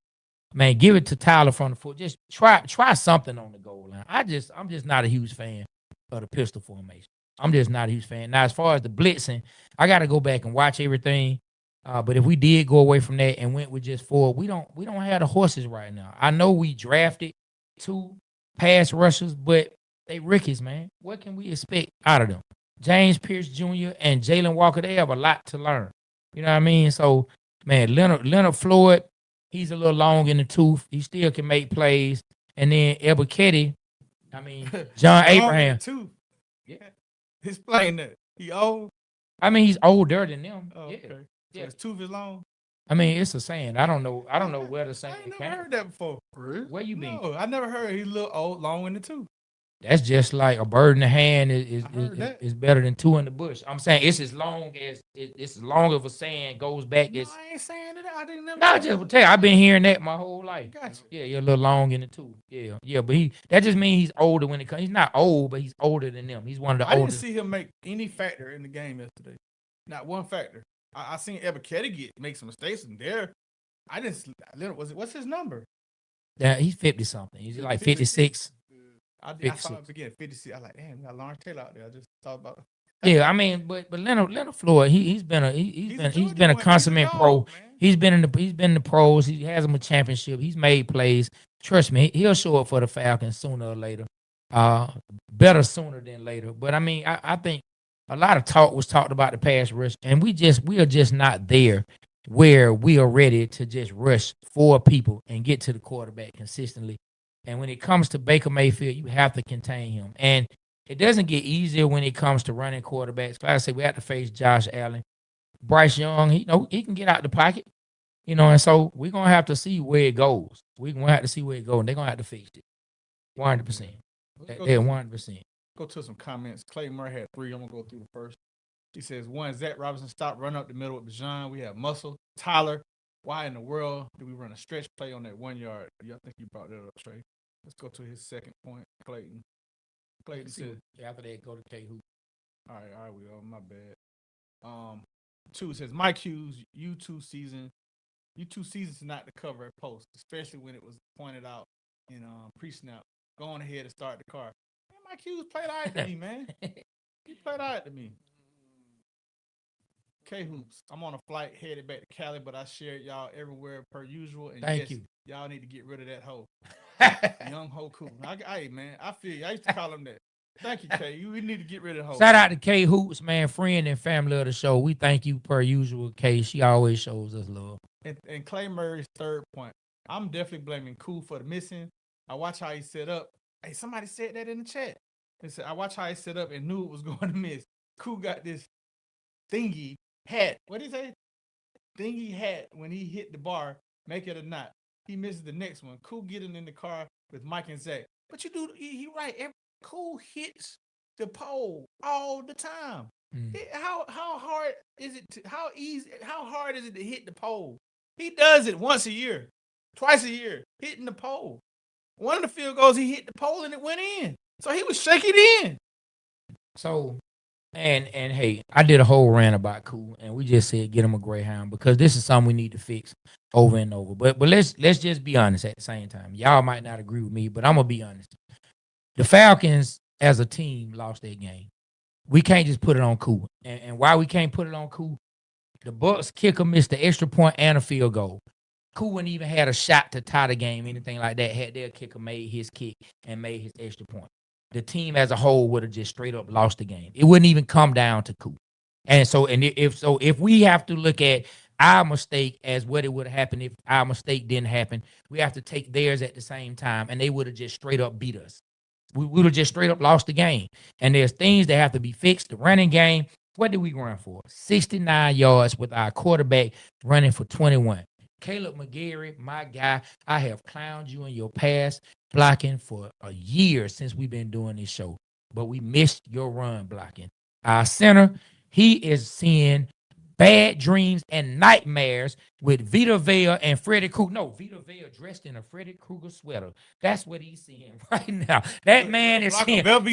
Man, give it to Tyler from the foot. Just try something on the goal line. I'm just not a huge fan of the pistol formation. I'm just not a huge fan. Now, as far as the blitzing, I got to go back and watch everything. But if we did go away from that and went with just 4, we don't have the horses right now. I know we drafted 2 pass rushers, but they rookies, man. What can we expect out of them? James Pierce Jr. and Jalen Walker, they have a lot to learn. You know what I mean? So, man, Leonard Floyd, he's a little long in the tooth. He still can make plays. And then Ebiketie, John Abraham. Tooth. Yeah. He's playing that. He old? He's older than them. Oh, yeah. Okay. So yeah. his tooth is long? It's a saying. I don't know where the saying came. I came. never heard that before. Really? Where you been? No, I never heard he look old, long in the tooth. That's just like a bird in the hand is better than 2 in the bush. I'm saying it's as long of a saying goes back. No, I ain't saying that. I didn't never. No, I just tell you, I've been hearing that my whole life. Gotcha. Yeah, you're a little long in the tooth. Yeah, but that just means he's older when it comes. He's not old, but he's older than them. He's one of the oldest. I didn't see him make any factor in the game yesterday. Not one factor. I seen Ebiketie make some mistakes in there. I didn't. What's his number? Yeah, he's 50 something. He's like 56. I saw it begin 56. I was like, damn, we got Lawrence Taylor out there. I just thought about it. Yeah, I mean, but Leonard Floyd, he's been a consummate pro. He's been in the pros. He has him a championship. He's made plays. Trust me, he'll show up for the Falcons sooner or later. Better sooner than later. But I mean, I think a lot of talk was talked about the pass rush, and we are just not there where we are ready to just rush 4 people and get to the quarterback consistently. And when it comes to Baker Mayfield, you have to contain him. And it doesn't get easier when it comes to running quarterbacks. Like I say, we have to face Josh Allen. Bryce Young, he can get out the pocket. And so we're going to have to see where it goes. We're going to have to see where it goes, and they're going to have to fix it. 100%. Yeah, 100%. Go to some comments. Clay Murray had 3. I'm going to go through the first. He says, 1, Zach Robinson stopped running up the middle with Bijan. We have Muscle. Tyler, why in the world do we run a stretch play on that 1 yard? I think you brought that up, Trey. Let's go to his second point, Clayton. Clayton said, after that, go to K. Hoop. All right, we go. My bad. 2 says, Mike Hughes, you two seasons not to cover a post, especially when it was pointed out in pre-snap. Going ahead and start the car. Man, Mike Hughes played all right to me, man. He played all right to me. K Hoops, I'm on a flight headed back to Cali, but I shared y'all everywhere per usual. And Thank you. Y'all need to get rid of that hoe. Young hoe cool. Hey, man, I feel you. I used to call him that. Thank you, K. We need to get rid of hoe. Shout out to K Hoops, man, friend and family of the show. We thank you per usual, K. She always shows us love. And Clay Murray's third point. I'm definitely blaming Cool for the missing. I watch how he set up. Hey, somebody said that in the chat. They said, I watch how he set up and knew it was going to miss. Cool got this thingy hat. What did he say? Thingy hat when he hit the bar, make it or not. He misses the next one. Cool getting in the car with Mike and Zach. But he right. Cool hits the pole all the time. How hard is it? How hard is it to hit the pole? He does it once a year, twice a year, hitting the pole. One of the field goals, he hit the pole and it went in. So he was shaking it in. So, and hey, I did a whole rant about Cool, and we just said get him a Greyhound because this is something we need to fix over and over. But let's just be honest at the same time. Y'all might not agree with me, but I'm gonna be honest. The Falcons as a team lost that game. We can't just put it on Cool. And why we can't put it on Cool? The Bucks kicker missed the extra point and a field goal. Cool wouldn't even had a shot to tie the game, anything like that, had their kicker made his kick and made his extra point. The team as a whole would have just straight up lost the game. It wouldn't even come down to Cool. And so, if we have to look at our mistake as what it would have happened if our mistake didn't happen, we have to take theirs at the same time, and they would have just straight up beat us. We would have just straight up lost the game. And there's things that have to be fixed. The running game, what did we run for? 69 yards with our quarterback running for 21. Caleb McGarry, my guy, I have clowned you in your pass blocking for a year since we've been doing this show. But we missed your run blocking. Our center, he is seeing bad dreams and nightmares with Vita Vea and Freddy Krueger. No, Vita Vea dressed in a Freddy Krueger sweater. That's what he's seeing right now. That man is seeing, but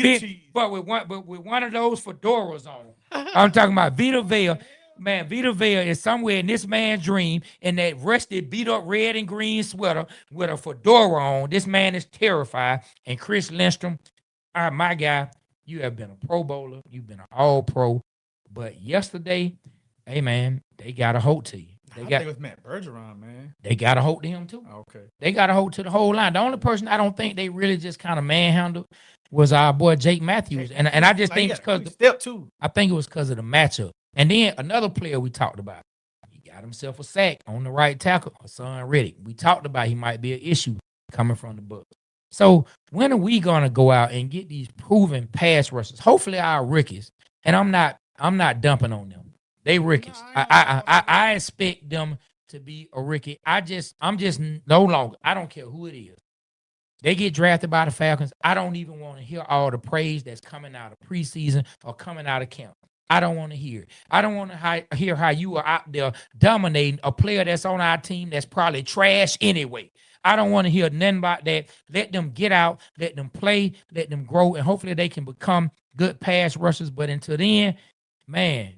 with one of those fedoras on. I'm talking about Vita Vea. Man, Vita Vea is somewhere in this man's dream in that rusted, beat up red and green sweater with a fedora on. This man is terrified. And Chris Lindstrom, my guy, you have been a Pro Bowler. You've been an All-Pro. But yesterday, hey, man, they got a hold to you. I think it was Matt Bergeron, man. They got a hold to him, too. Okay. They got a hold to the whole line. The only person I don't think they really just kind of manhandled was our boy Jake Matthews. And I just think it's because I think it was because of the matchup. And then another player we talked about, he got himself a sack on the right tackle, Hassan Reddick. We talked about he might be an issue coming from the Bucs. So when are we gonna go out and get these proven pass rushers? Hopefully our rookies. And I'm not dumping on them. They rookies. I expect them to be a rookie. I'm just no longer. I don't care who it is. They get drafted by the Falcons. I don't even want to hear all the praise that's coming out of preseason or coming out of camp. I don't want to hear it. I don't want to hear how you are out there dominating a player that's on our team that's probably trash anyway. I don't want to hear nothing about that. Let them get out, let them play, let them grow, and hopefully they can become good pass rushers. But until then, man,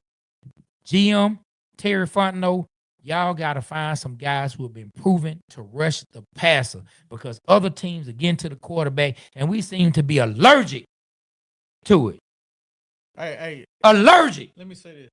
GM, Terry Fontenot, y'all got to find some guys who have been proven to rush the passer because other teams are getting to the quarterback, and we seem to be allergic to it. Hey, allergic. Let me say this.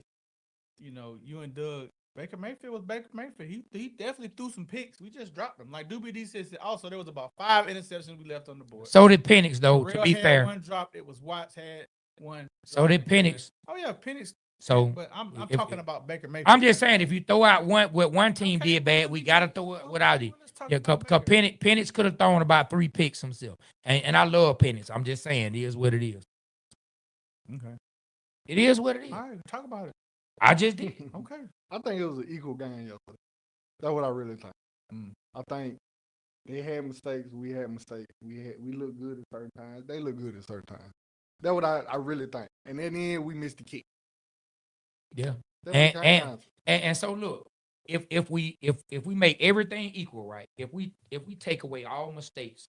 You know, you and Doug, Baker Mayfield was Baker Mayfield. He definitely threw some picks. We just dropped them. Like Doobie D said, also there was about 5 interceptions we left on the board. So did Penix, though, Terrell to be had fair. one dropped. It was Watts had one. So did Penix. Oh, yeah, Penix. So, but I'm talking about Baker Mayfield. I'm just saying, if you throw out what one team did bad, we got to throw it without it. Yeah, because Penix could have thrown about 3 picks himself. And I love Penix. I'm just saying, it is what it is. Okay. It is what it is. All right, talk about it. I just did. Okay. I think it was an equal game yesterday. That's what I really think. I think they had mistakes. We had mistakes. We look good at certain times. They look good at certain times. That's what I really think. And in the end, we missed the kick. Yeah. And so look, if we make everything equal, right? If we take away all mistakes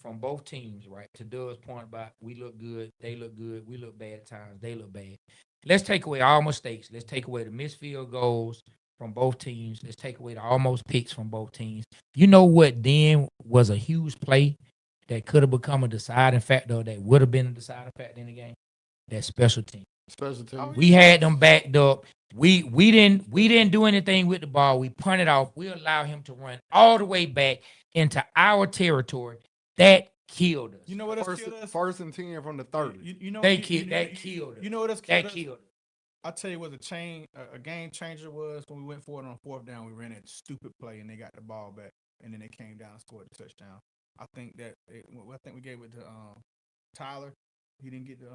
from both teams, right? To Doug's point about we look good, they look good, we look bad at times, they look bad. Let's take away all mistakes. Let's take away the missed field goals from both teams. Let's take away the almost picks from both teams. You know what then was a huge play that could have become a deciding factor, that would have been a deciding factor in the game? That special team. Special team. We had them backed up. We didn't do anything with the ball. We punted off. We allowed him to run all the way back into our territory. That killed us. You know what else killed us? First and 10 from the 30. That killed us. You know what else killed us? That killed us. I'll tell you what a game changer was when we went for it on 4th down. We ran that stupid play and they got the ball back, and then they came down and scored the touchdown. I think we gave it to Tyler. He didn't get the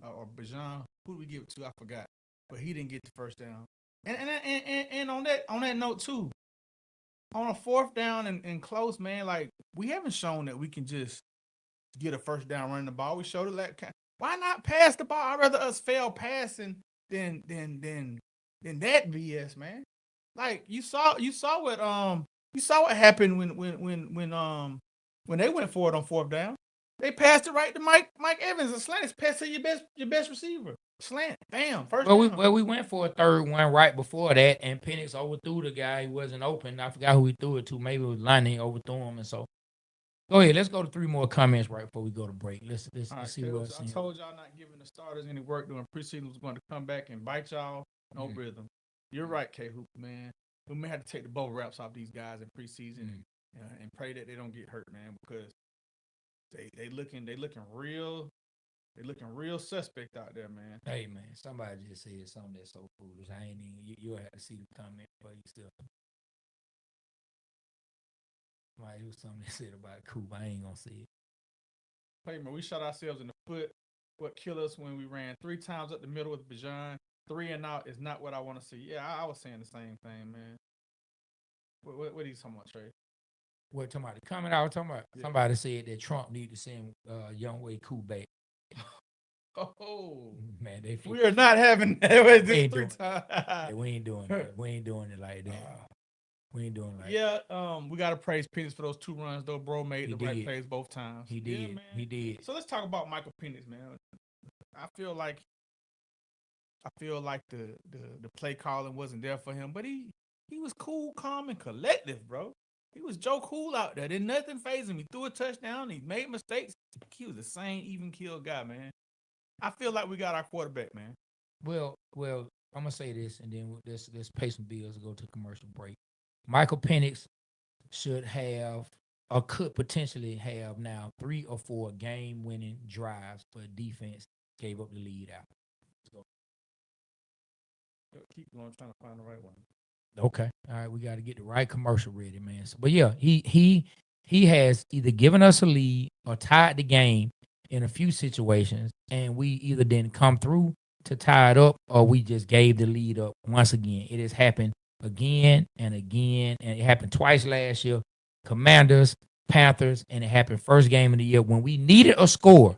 or Bajan. Who did we give it to? I forgot, but he didn't get the first down. And on that note too, on a 4th down and close, man, like we haven't shown that we can just get a first down running the ball. We showed it why not pass the ball? I'd rather us fail passing than that BS, man. Like you saw what happened when they went for it on 4th down. They passed it right to Mike Evans. A slant pass to your best receiver. Slant, bam, first down. We went for a third one right before that, and Penix overthrew the guy who wasn't open. I forgot who he threw it to. Maybe it was Lonnie overthrew him, and so. Go ahead. Let's go to 3 more comments right before we go to break. Let's see what's I told y'all not giving the starters any work during preseason was going to come back and bite y'all. No rhythm. You're right, K-Hoop, man. We may have to take the bowl wraps off these guys in preseason and pray that they don't get hurt, man, because they looking real suspect out there, man. Hey, man, somebody just said something that's so foolish. I ain't even. You'll have to see the comment, but you still. It was something they said about Coop. I ain't gonna see it. Hey man, we shot ourselves in the foot. What killed us when we ran 3 times up the middle with Bajan. 3 and out is not what I want to see. Yeah, I was saying the same thing, man. What are you talking about, Trey? What talking about? The comment I was talking about. Yeah. Somebody said that Trump need to send Young Way Coop back. Oh man, we are not having that. We ain't doing it. We ain't doing it like that. We ain't doing we got to praise Penix for those 2 runs, though. Bro made the right plays both times. He did. Yeah, man. He did. So let's talk about Michael Penix, man. I feel like the play calling wasn't there for him, but he was cool, calm, and collective, bro. He was Joe Cool out there. Did nothing faze him. He threw a touchdown. He made mistakes. He was the same even kill guy, man. I feel like we got our quarterback, man. Well, I'm gonna say this, and then let's pay some bills and go to commercial break. Michael Penix should have or could potentially have now 3 or 4 game-winning drives, but defense gave up the lead out. So. Keep going, trying to find the right one. Okay, all right, we got to get the right commercial ready, man. So, but yeah, he has either given us a lead or tied the game in a few situations, and we either didn't come through to tie it up or we just gave the lead up once again. It has happened again and again, and it happened twice last year. Commanders, Panthers, and it happened first game of the year when we needed a score.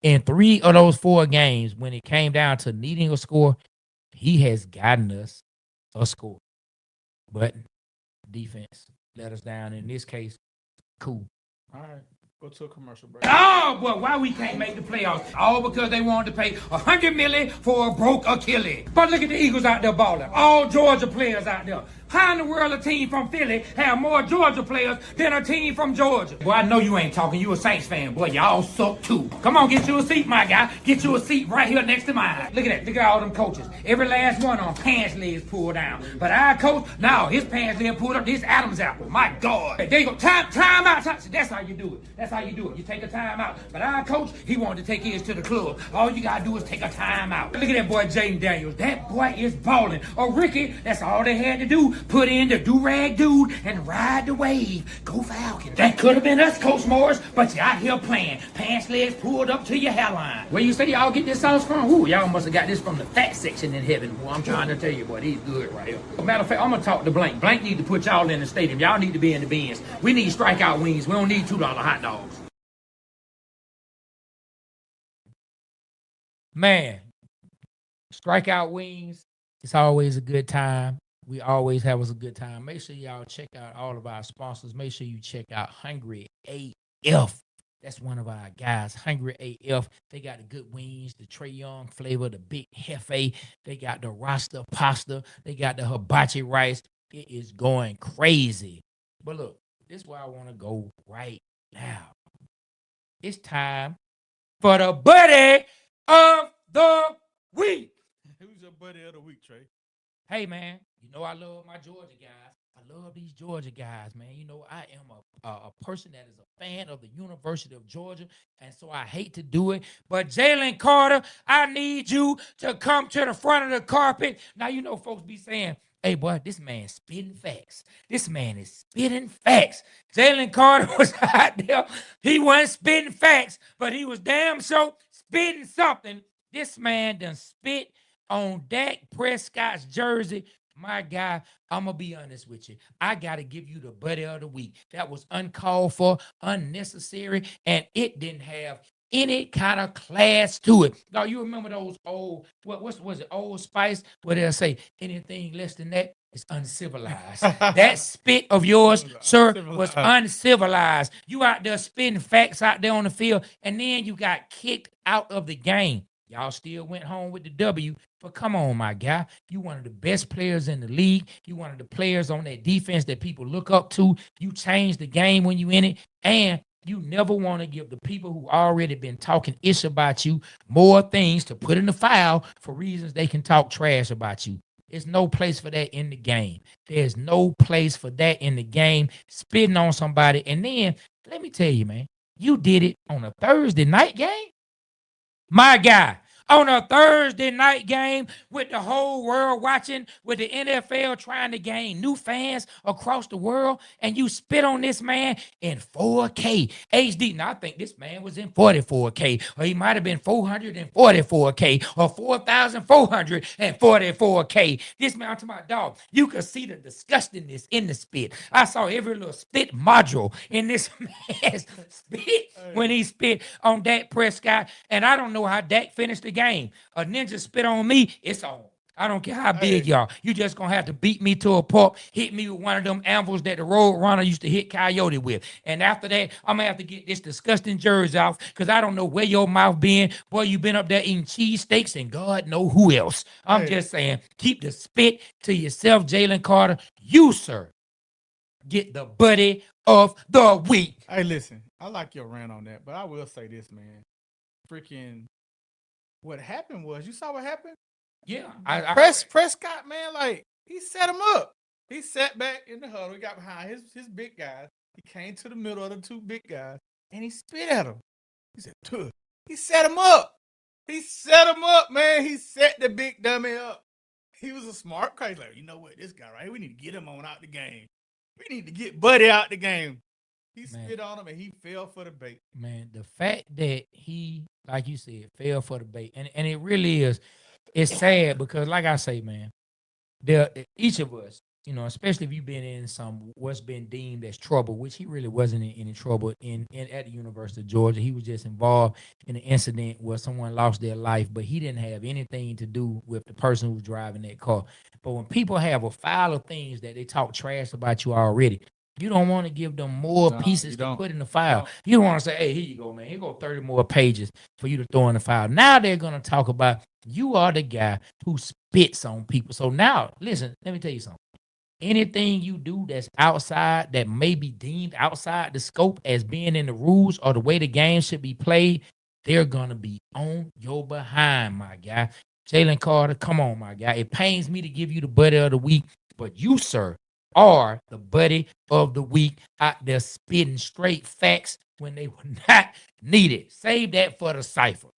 In 3 of those 4 games, when it came down to needing a score, he has gotten us a score. But defense let us down. In this case, cool. All right. Go to a commercial break. Oh, boy, why we can't make the playoffs? All because they wanted to pay $100 million for a broke Achilles. But look at the Eagles out there balling. All Georgia players out there. How in the world a team from Philly have more Georgia players than a team from Georgia? Boy, I know you ain't talking. You a Saints fan. Boy, y'all suck too. Come on, get you a seat, my guy. Get you a seat right here next to mine. Look at that. Look at all them coaches. Every last one on pants legs pulled down. But our coach, no, his pants leg pulled up. This Adam's apple. My God. There you go. Time out. That's how you do it. That's how you do it. You take a time out. But our coach, he wanted to take his to the club. All you got to do is take a time out. Look at that boy, Jaden Daniels. That boy is balling. Oh, Ricky, that's all they had to do. Put in the do-rag dude and ride the wave. Go Falcons. That could have been us, Coach Morris, but you out here playing. Pants legs pulled up to your hairline. Where you say y'all get this sauce from? Ooh, y'all must have got this from the fat section in heaven. Boy, I'm trying to tell you, boy, he's good right here. Matter of fact, I'm going to talk to Blank. Blank need to put y'all in the stadium. Y'all need to be in the bins. We need strikeout wings. We don't need $2 hot dogs. Man, strikeout wings, it's always a good time. We always have us a good time. Make sure y'all check out all of our sponsors. Make sure you check out Hungry AF. That's one of our guys, Hungry AF. They got the good wings, the Trae Young flavor, the big hefe. They got the Rasta pasta. They got the hibachi rice. It is going crazy. But look, this is where I want to go right now. It's time for the buddy of the week. Who's your buddy of the week, Trey? Hey, man, you know I love my Georgia guys. I love these Georgia guys, man. You know, I am a person that is a fan of the University of Georgia, and so I hate to do it. But Jalen Carter, I need you to come to the front of the carpet. Now, you know, folks be saying, hey, boy, this man spitting facts. This man is spitting facts. Jalen Carter was out there. He wasn't spitting facts, but he was damn sure spitting something. This man done spit on Dak Prescott's jersey. My guy, I'm going to be honest with you. I got to give you the buddy of the week. That was uncalled for, unnecessary, and it didn't have any kind of class to it. Now, you remember those old, what was it, Old Spice, where they'll say anything less than that is uncivilized. That spit of yours, sir, was uncivilized. You out there spitting facts out there on the field, and then you got kicked out of the game. Y'all still went home with the W, but come on, my guy. You one of the best players in the league. You one of the players on that defense that people look up to. You change the game when you in it, and you never want to give the people who already been talking ish about you more things to put in the file for reasons they can talk trash about you. There's no place for that in the game. There's no place for that in the game, spitting on somebody. And then, let me tell you, man, you did it on a Thursday night game? My guy, on a Thursday night game with the whole world watching, with the NFL trying to gain new fans across the world, and you spit on this man in 4K HD. Now, I think this man was in 44K, or he might have been 444K, or 4,444K. This man, I'm talking about, dog, you could see the disgustingness in the spit. I saw every little spit module in this man's spit when he spit on Dak Prescott, and I don't know how Dak finished the game. A ninja spit on me, it's on. I don't care how big y'all. You just gonna have to beat me to a pulp, hit me with one of them anvils that the Road Runner used to hit Coyote with. And after that, I'm gonna have to get this disgusting jersey off, because I don't know where your mouth been. Boy, you been up there eating cheesesteaks and God know who else. I'm just saying, keep the spit to yourself, Jalen Carter. You, sir, get the buddy of the week. Hey, listen, I like your rant on that, but I will say this, man. Freaking, what happened was, you saw what happened? Yeah. Prescott, man, like, he set him up. He sat back in the huddle. He got behind his big guys. He came to the middle of the two big guys, and he spit at him. He said, "Tuh." He set him up. He set him up, man. He set the big dummy up. He was a smart guy. He's like, you know what, this guy right here, we need to get him on out the game. We need to get Buddy out the game. He spit on him, and he fell for the bait. Man, the fact that he, like you said, fell for the bait, and it really is, it's sad, because like I say, man, each of us, you know, especially if you've been in what's been deemed as trouble, which he really wasn't in any trouble at the University of Georgia. He was just involved in an incident where someone lost their life, but he didn't have anything to do with the person who was driving that car. But when people have a file of things that they talk trash about you already, You don't want to give them more pieces to put in the file. You don't want to say, hey, here you go, man. Here go 30 more pages for you to throw in the file. Now they're going to talk about you are the guy who spits on people. So now, listen, let me tell you something. Anything you do that's outside, that may be deemed outside the scope as being in the rules or the way the game should be played, they're going to be on your behind, my guy. Jalen Carter, come on, my guy. It pains me to give you the buddy of the week, but you, sir, are the buddy of the week out there spitting straight facts when they were not needed. Save that for the cipher.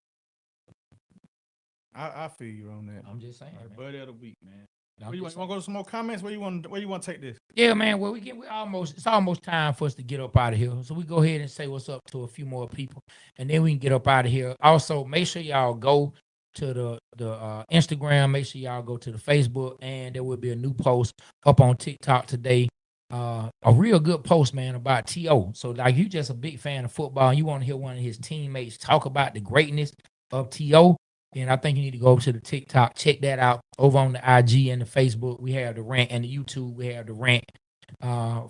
I feel you on that. I'm just saying. Right, buddy of the week, man. You want to go to some more comments? Where you want to take this? Yeah, man. Well, it's almost time for us to get up out of here. So we go ahead and say what's up to a few more people, and then we can get up out of here. Also, make sure y'all go to the Instagram. Make sure y'all go to the Facebook, and there will be a new post up on TikTok today. A real good post, man, about T.O. So, like, you just a big fan of football, and you want to hear one of his teammates talk about the greatness of T.O., and I think you need to go over to the TikTok, check that out. Over on the IG and the Facebook, we have the rant, and the YouTube, we have the rant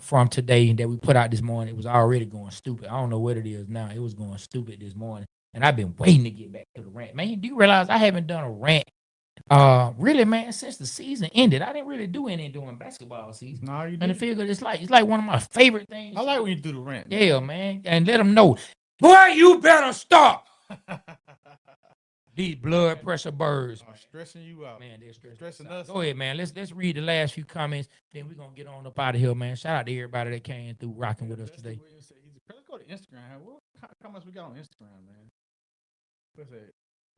from today that we put out this morning. It was already going stupid. I don't know what it is now. It was going stupid this morning, and I've been waiting to get back to the rant. Man, do you realize I haven't done a rant really, man, since the season ended? I didn't really do anything during basketball season. No, you didn't. And I figure it's like one of my favorite things. I like when you do the rant. Yeah, man, and let them know, boy, you better stop. These blood pressure birds stressing you out, man. They're stressing us. Go ahead, man. Let's read the last few comments. Then we're gonna get on up out of here, man. Shout out to everybody that came through rocking with us today. Let's go to Instagram. What comments we got on Instagram, man? What's that?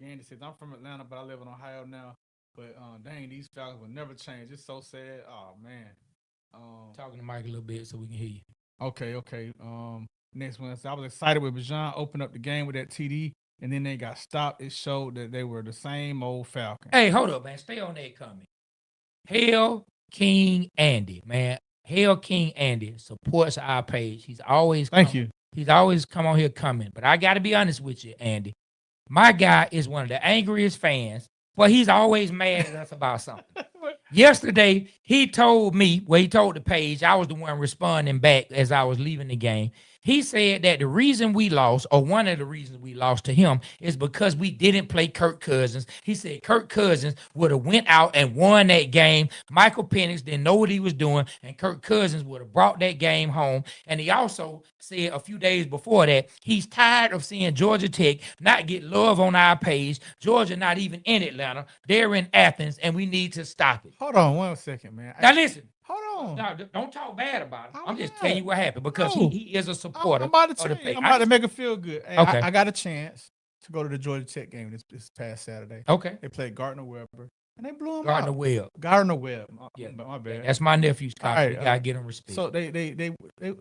Andy says, I'm from Atlanta, but I live in Ohio now. But dang, these Falcons will never change. It's so sad. Oh man. Talking to Mike a little bit so we can hear you. Okay. Next one. I was excited with Bijan open up the game with that TD. And then they got stopped. It showed that they were the same old Falcons. Hey, hold up, man. Stay on that comment. Hail King Andy, man. Hail King Andy supports our page. He's always He's always come on here coming. But I got to be honest with you, Andy. My guy is one of the angriest fans, but he's always mad at us about something. Yesterday, he told me, he told the page, I was the one responding back as I was leaving the game. He said that the reason we lost, or one of the reasons we lost to him, is because we didn't play Kirk Cousins. He said Kirk Cousins would have went out and won that game. Michael Penix didn't know what he was doing, and Kirk Cousins would have brought that game home. And he also said a few days before that, he's tired of seeing Georgia Tech not get love on our page. Georgia not even in Atlanta. They're in Athens, and we need to stop it. Hold on 1 second, man. Now listen. Hold on. No, don't talk bad about him. I'm just telling you what happened because he is a supporter. I'm about to make it feel good. Hey, okay. I got a chance to go to the Georgia Tech game this past Saturday. Okay. They played Gardner-Webb, and they blew them Gardner out. Webb. Gardner-Webb. Yeah, my bad. That's my nephew's copy. Right, You gotta get him respect. So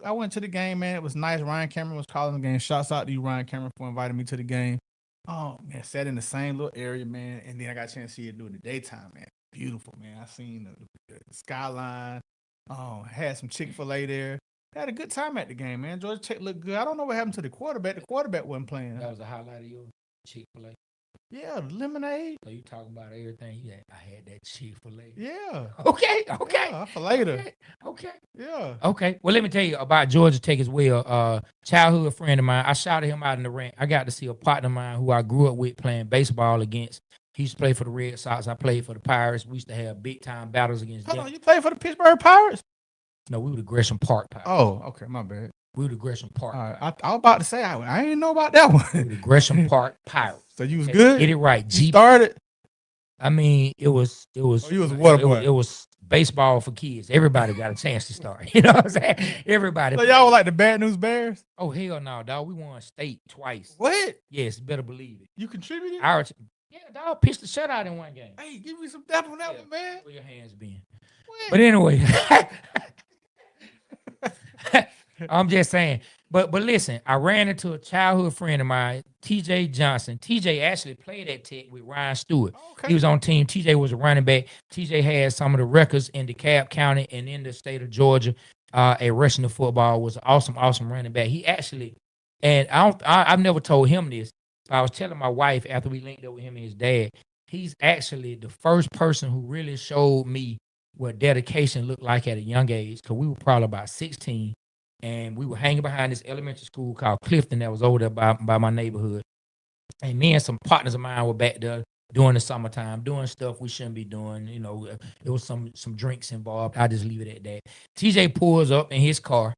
I went to the game, man. It was nice. Ryan Cameron was calling the game. Shouts out to you, Ryan Cameron, for inviting me to the game. Oh man, sat in the same little area, man. And then I got a chance to see it during the daytime, man. Beautiful, man. I seen the skyline. Had some Chick-fil-A there. Had a good time at the game, man. Georgia Tech looked good. I don't know what happened to the quarterback. The quarterback wasn't playing. That was a highlight of your Chick-fil-A. Yeah, the lemonade. So you talking about everything? Yeah, I had that Chick-fil-A. Yeah. Okay. Yeah, for later. Okay. Yeah. Okay. Well, let me tell you about Georgia Tech as well. Childhood friend of mine. I shouted him out in the rant. I got to see a partner of mine who I grew up with playing baseball against. He used to play for the Red Sox. I played for the Pirates. We used to have big-time battles against them. Hold on, you played for the Pittsburgh Pirates? No, we were the Gresham Park Pirates. Oh, okay, my bad. We were the Gresham Park. All right, I was about to say, I didn't know about that one. We were the Gresham Park Pirates. So you was good? Get it right. You started? I mean, it was. Oh, you was a water boy. It was baseball for kids. Everybody got a chance to start. You know what I'm saying? Everybody. So y'all were like the Bad News Bears? Oh, hell no, dog. We won state twice. What? Yes, better believe it. You contributed? Yeah, dog pitched the shutout in one game. Hey, give me some depth on that one, man. Where your hands been? What? But anyway, I'm just saying. But listen, I ran into a childhood friend of mine, TJ Johnson. TJ actually played at Tech with Ryan Stewart. Okay. He was on team. TJ was a running back. TJ had some of the records in DeKalb County and in the state of Georgia at rushing the football. Was an awesome running back. He actually, and I've never told him this. I was telling my wife after we linked up with him and his dad, he's actually the first person who really showed me what dedication looked like at a young age, because we were probably about 16 and we were hanging behind this elementary school called Clifton that was over there by my neighborhood. And me and some partners of mine were back there during the summertime, doing stuff we shouldn't be doing. You know, there was some drinks involved. I just leave it at that. TJ pulls up in his car,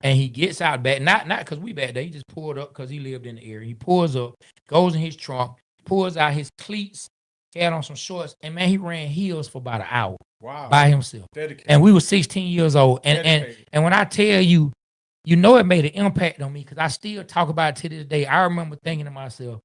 and he gets out back. Not because we back there. He just pulled up because he lived in the area. He pulls up, goes in his trunk, pulls out his cleats, had on some shorts, and man, he ran heels for about an hour. Wow. By himself. Dedicated. And we were 16 years old. And when I tell you, you know it made an impact on me because I still talk about it to this day. I remember thinking to myself,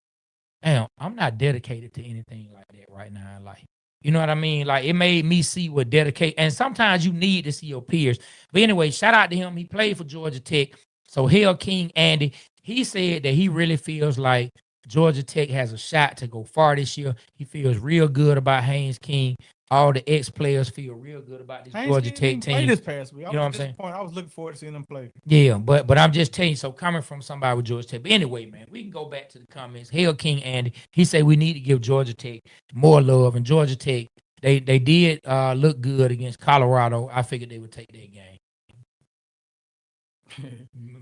damn, I'm not dedicated to anything like that right now in life. You know what I mean? Like, it made me see what dedicate. And sometimes you need to see your peers. But anyway, shout out to him. He played for Georgia Tech. So Hail King Andy, he said that he really feels like Georgia Tech has a shot to go far this year. He feels real good about Haynes King. All the ex-players feel real good about this Haynes Georgia King Tech play team. this past week. You know what I'm saying? I was looking forward to seeing them play. Yeah, but I'm just telling you, so coming from somebody with Georgia Tech. But anyway, man, we can go back to the comments. Hail King Andy, he said we need to give Georgia Tech more love. And Georgia Tech, they did look good against Colorado. I figured they would take that game.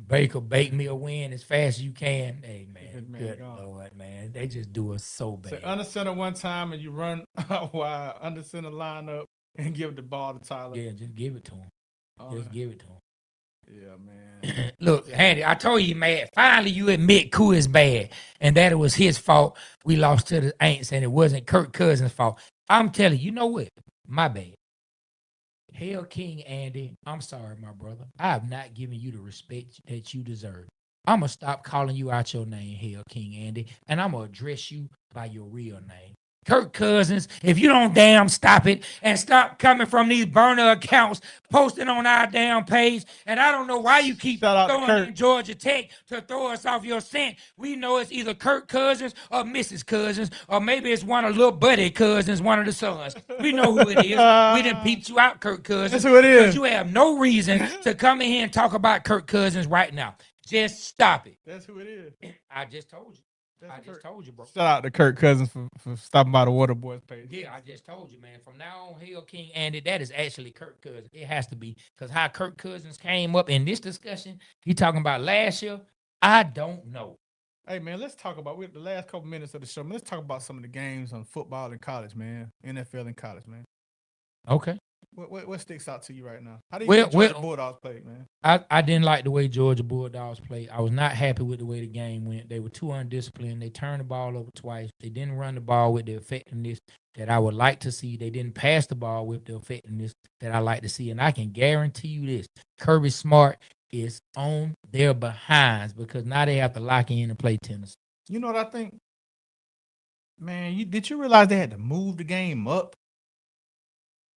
Baker, bake me a win as fast as you can. Hey, man, good Lord, man. They just do us so bad. So under center one time and you run while under center line up and give the ball to Tyler. Yeah, just give it to him. Just give it to him. Yeah, man. Look, Andy, I told you, man, finally you admit Koo is bad and that it was his fault we lost to the Aints and it wasn't Kirk Cousins' fault. I'm telling you, you know what? My bad. Hail King Andy, I'm sorry, my brother. I have not given you the respect that you deserve. I'm going to stop calling you out your name, Hail King Andy, and I'm going to address you by your real name. Kirk Cousins, if you don't damn stop it and stop coming from these burner accounts posting on our damn page, and I don't know why you keep throwing in Georgia Tech to throw us off your scent. We know it's either Kirk Cousins or Mrs. Cousins, or maybe it's one of little buddy Cousins, one of the sons. We know who it is. We done peeped you out, Kirk Cousins. That's who it is. But you have no reason to come in here and talk about Kirk Cousins right now. Just stop it. That's who it is. I just told you. I just told you, bro. Shout out to Kirk Cousins for stopping by the Waterboyz page. Yeah, I just told you, man. From now on, Hail King Andy, that is actually Kirk Cousins. It has to be. Because how Kirk Cousins came up in this discussion, he talking about last year, I don't know. Hey, man, let's talk about, the last couple minutes of the show, man, let's talk about some of the games on football in college, man. NFL in college, man. Okay. What sticks out to you right now? How do you think Georgia Bulldogs played, man? I didn't like the way Georgia Bulldogs played. I was not happy with the way the game went. They were too undisciplined. They turned the ball over twice. They didn't run the ball with the effectiveness that I would like to see. They didn't pass the ball with the effectiveness that I like to see. And I can guarantee you this, Kirby Smart is on their behinds because now they have to lock in and play Tennessee. You know what I think? Man, did you realize they had to move the game up?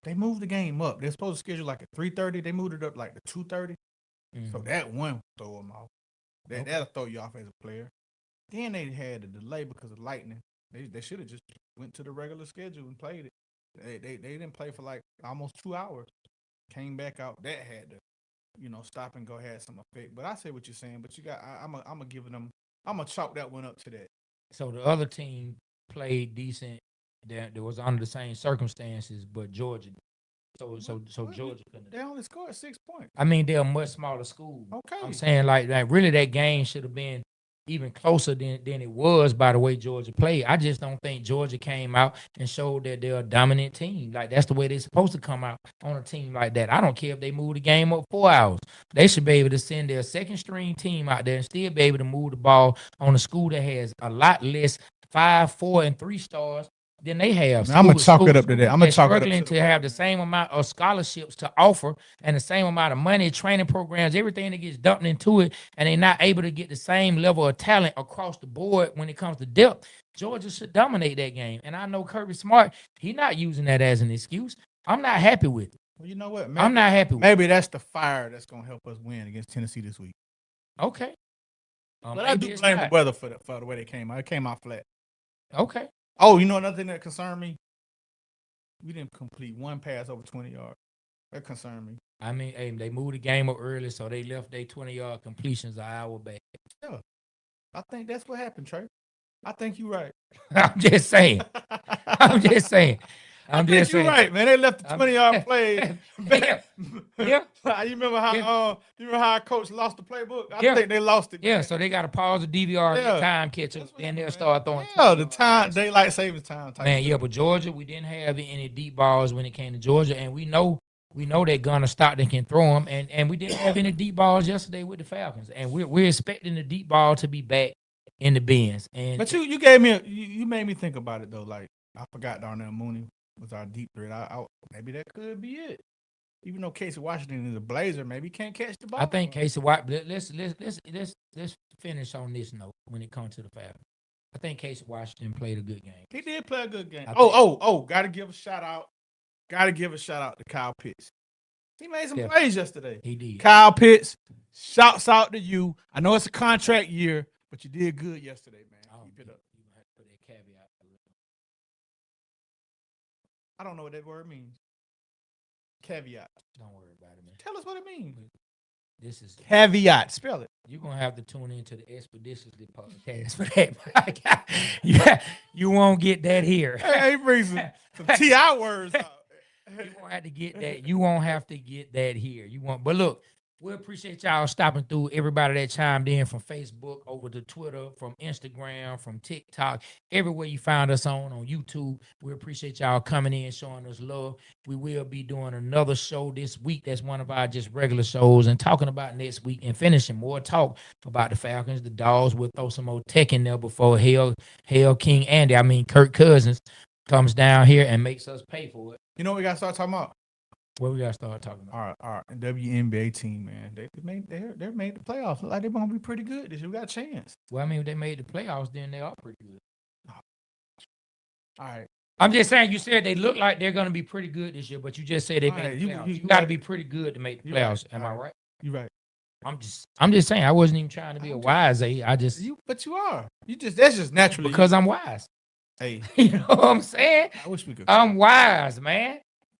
They moved the game up. They're supposed to schedule like at 3:30. They moved it up like to 2:30. Mm-hmm. So that one throw them off. That'll throw you off as a player. Then they had a delay because of lightning. They should have just went to the regular schedule and played it. They didn't play for like almost 2 hours. Came back out. That had to, stop and go, had some effect. But I see what you're saying. But I'm gonna chalk that one up to that. So the other team played decent. That was under the same circumstances, but Georgia. So Georgia couldn't. They only scored 6 points. I mean, they're a much smaller school. Okay. I'm saying like really that game should have been even closer than it was by the way Georgia played. I just don't think Georgia came out and showed that they're a dominant team. Like that's the way they're supposed to come out on a team like that. I don't care if they move the game up 4 hours. They should be able to send their second string team out there and still be able to move the ball on a school that has a lot less 5, 4, and 3 stars. Then they have. I'm gonna chalk it up to that. I'm gonna chalk it up struggling to have the same amount of scholarships to offer and the same amount of money, training programs, everything that gets dumped into it, and they're not able to get the same level of talent across the board when it comes to depth. Georgia should dominate that game, and I know Kirby Smart. He's not using that as an excuse. I'm not happy with it. Well, you know what? I'm not happy with it. Maybe that's the fire that's gonna help us win against Tennessee this week. Okay. But I do blame the weather for the way they came out. It came out flat. Okay. Oh, you know another thing that concerned me? We didn't complete one pass over 20 yards. That concerned me. I mean, hey, they moved the game up early, so they left their 20-yard completions an hour back. Yeah. I think that's what happened, Trey. I think you're right. I'm just saying. I think you're right, man. They left the 20-yard play. Yeah. You remember how our coach lost the playbook? I Yeah. think they lost it. Yeah, Man. so they got to pause the DVR, Yeah. time catch up, then they'll start throwing. Yeah, the time, daylight savings time. Man, yeah, but Georgia, we didn't have any deep balls when it came to Georgia, and we know that Gunner Stockton can throw them, and we didn't have any deep balls yesterday with the Falcons, and we're expecting the deep ball to be back in the bins. And but you gave me you made me think about it though. Like I forgot Darnell Mooney was our deep threat. Maybe that could be it. Even though Casey Washington is a Blazer, maybe he can't catch the ball. I think Casey Washington. Let's finish on this note when it comes to the Falcons. I think Casey Washington played a good game. He did play a good game. Gotta give a shout out. Gotta give a shout out to Kyle Pitts. He made some plays yesterday. He did. Kyle Pitts, shouts out to you. I know it's a contract year, but you did good yesterday, man. Keep it up. You have to put that caveat. I don't know what that word means. Caveat. Don't worry about it, man. Tell us what it means. This is caveat. Spell it. You're gonna have to tune into the Expeditiously podcast for that. You won't get that here. Hey, bring some TI words out. You won't have to get that. You won't have to get that here. You won't. But look, we appreciate y'all stopping through. Everybody that chimed in from Facebook over to Twitter, from Instagram, from TikTok, everywhere you found us on YouTube. We appreciate y'all coming in, showing us love. We will be doing another show this week. That's one of our just regular shows, and talking about next week and finishing more talk about the Falcons, the Dogs. We'll throw some more tech in there before Hell King Andy, Kirk Cousins, comes down here and makes us pay for it. You know what we got to start talking about? What we got to start talking about? Our WNBA team, man. They made the playoffs. Look like they're going to be pretty good this year. We got a chance. Well, if they made the playoffs, then they are pretty good. All right. I'm just saying, you said they look like they're going to be pretty good this year, but you just said they made the playoffs. You got to be pretty good to make the playoffs. Am I right? You're right. I'm just saying, I wasn't even trying to be a wise A. But you are. That's just naturally. Because I'm wise. Hey. You know what I'm saying? I wish we could. I'm wise, man.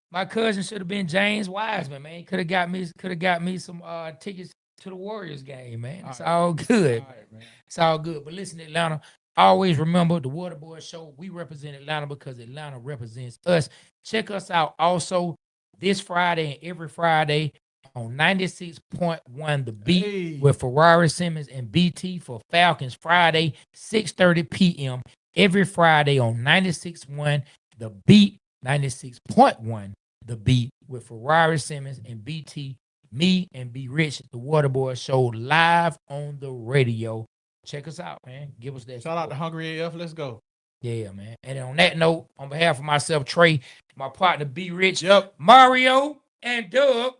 My cousin should have been James Wiseman, man. Could have got me some tickets to the Warriors game, man. It's all good. All right, man. It's all good. But listen, Atlanta, always remember the Waterboyz Show. We represent Atlanta because Atlanta represents us. Check us out also this Friday and every Friday on 96.1 The Beat with Ferrari Simmons and BT for Falcons Friday, 6:30 p.m. every Friday on 96.1 The Beat, 96.1 The Beat with Ferrari Simmons and BT, me and B Rich, the Waterboyz Show, live on the radio. Check us out, man. Give us that. Shout out to Hungry AF. Let's go. Yeah, man. And on that note, on behalf of myself, Trey, my partner B Rich, Yep, Mario, and Doug.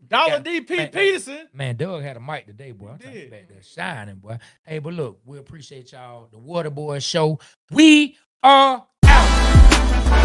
Dollar DP Peterson. Man, Doug had a mic today, boy. I'm talking back there shining, boy. Hey, but look, we appreciate y'all. The Waterboyz Show. We are out.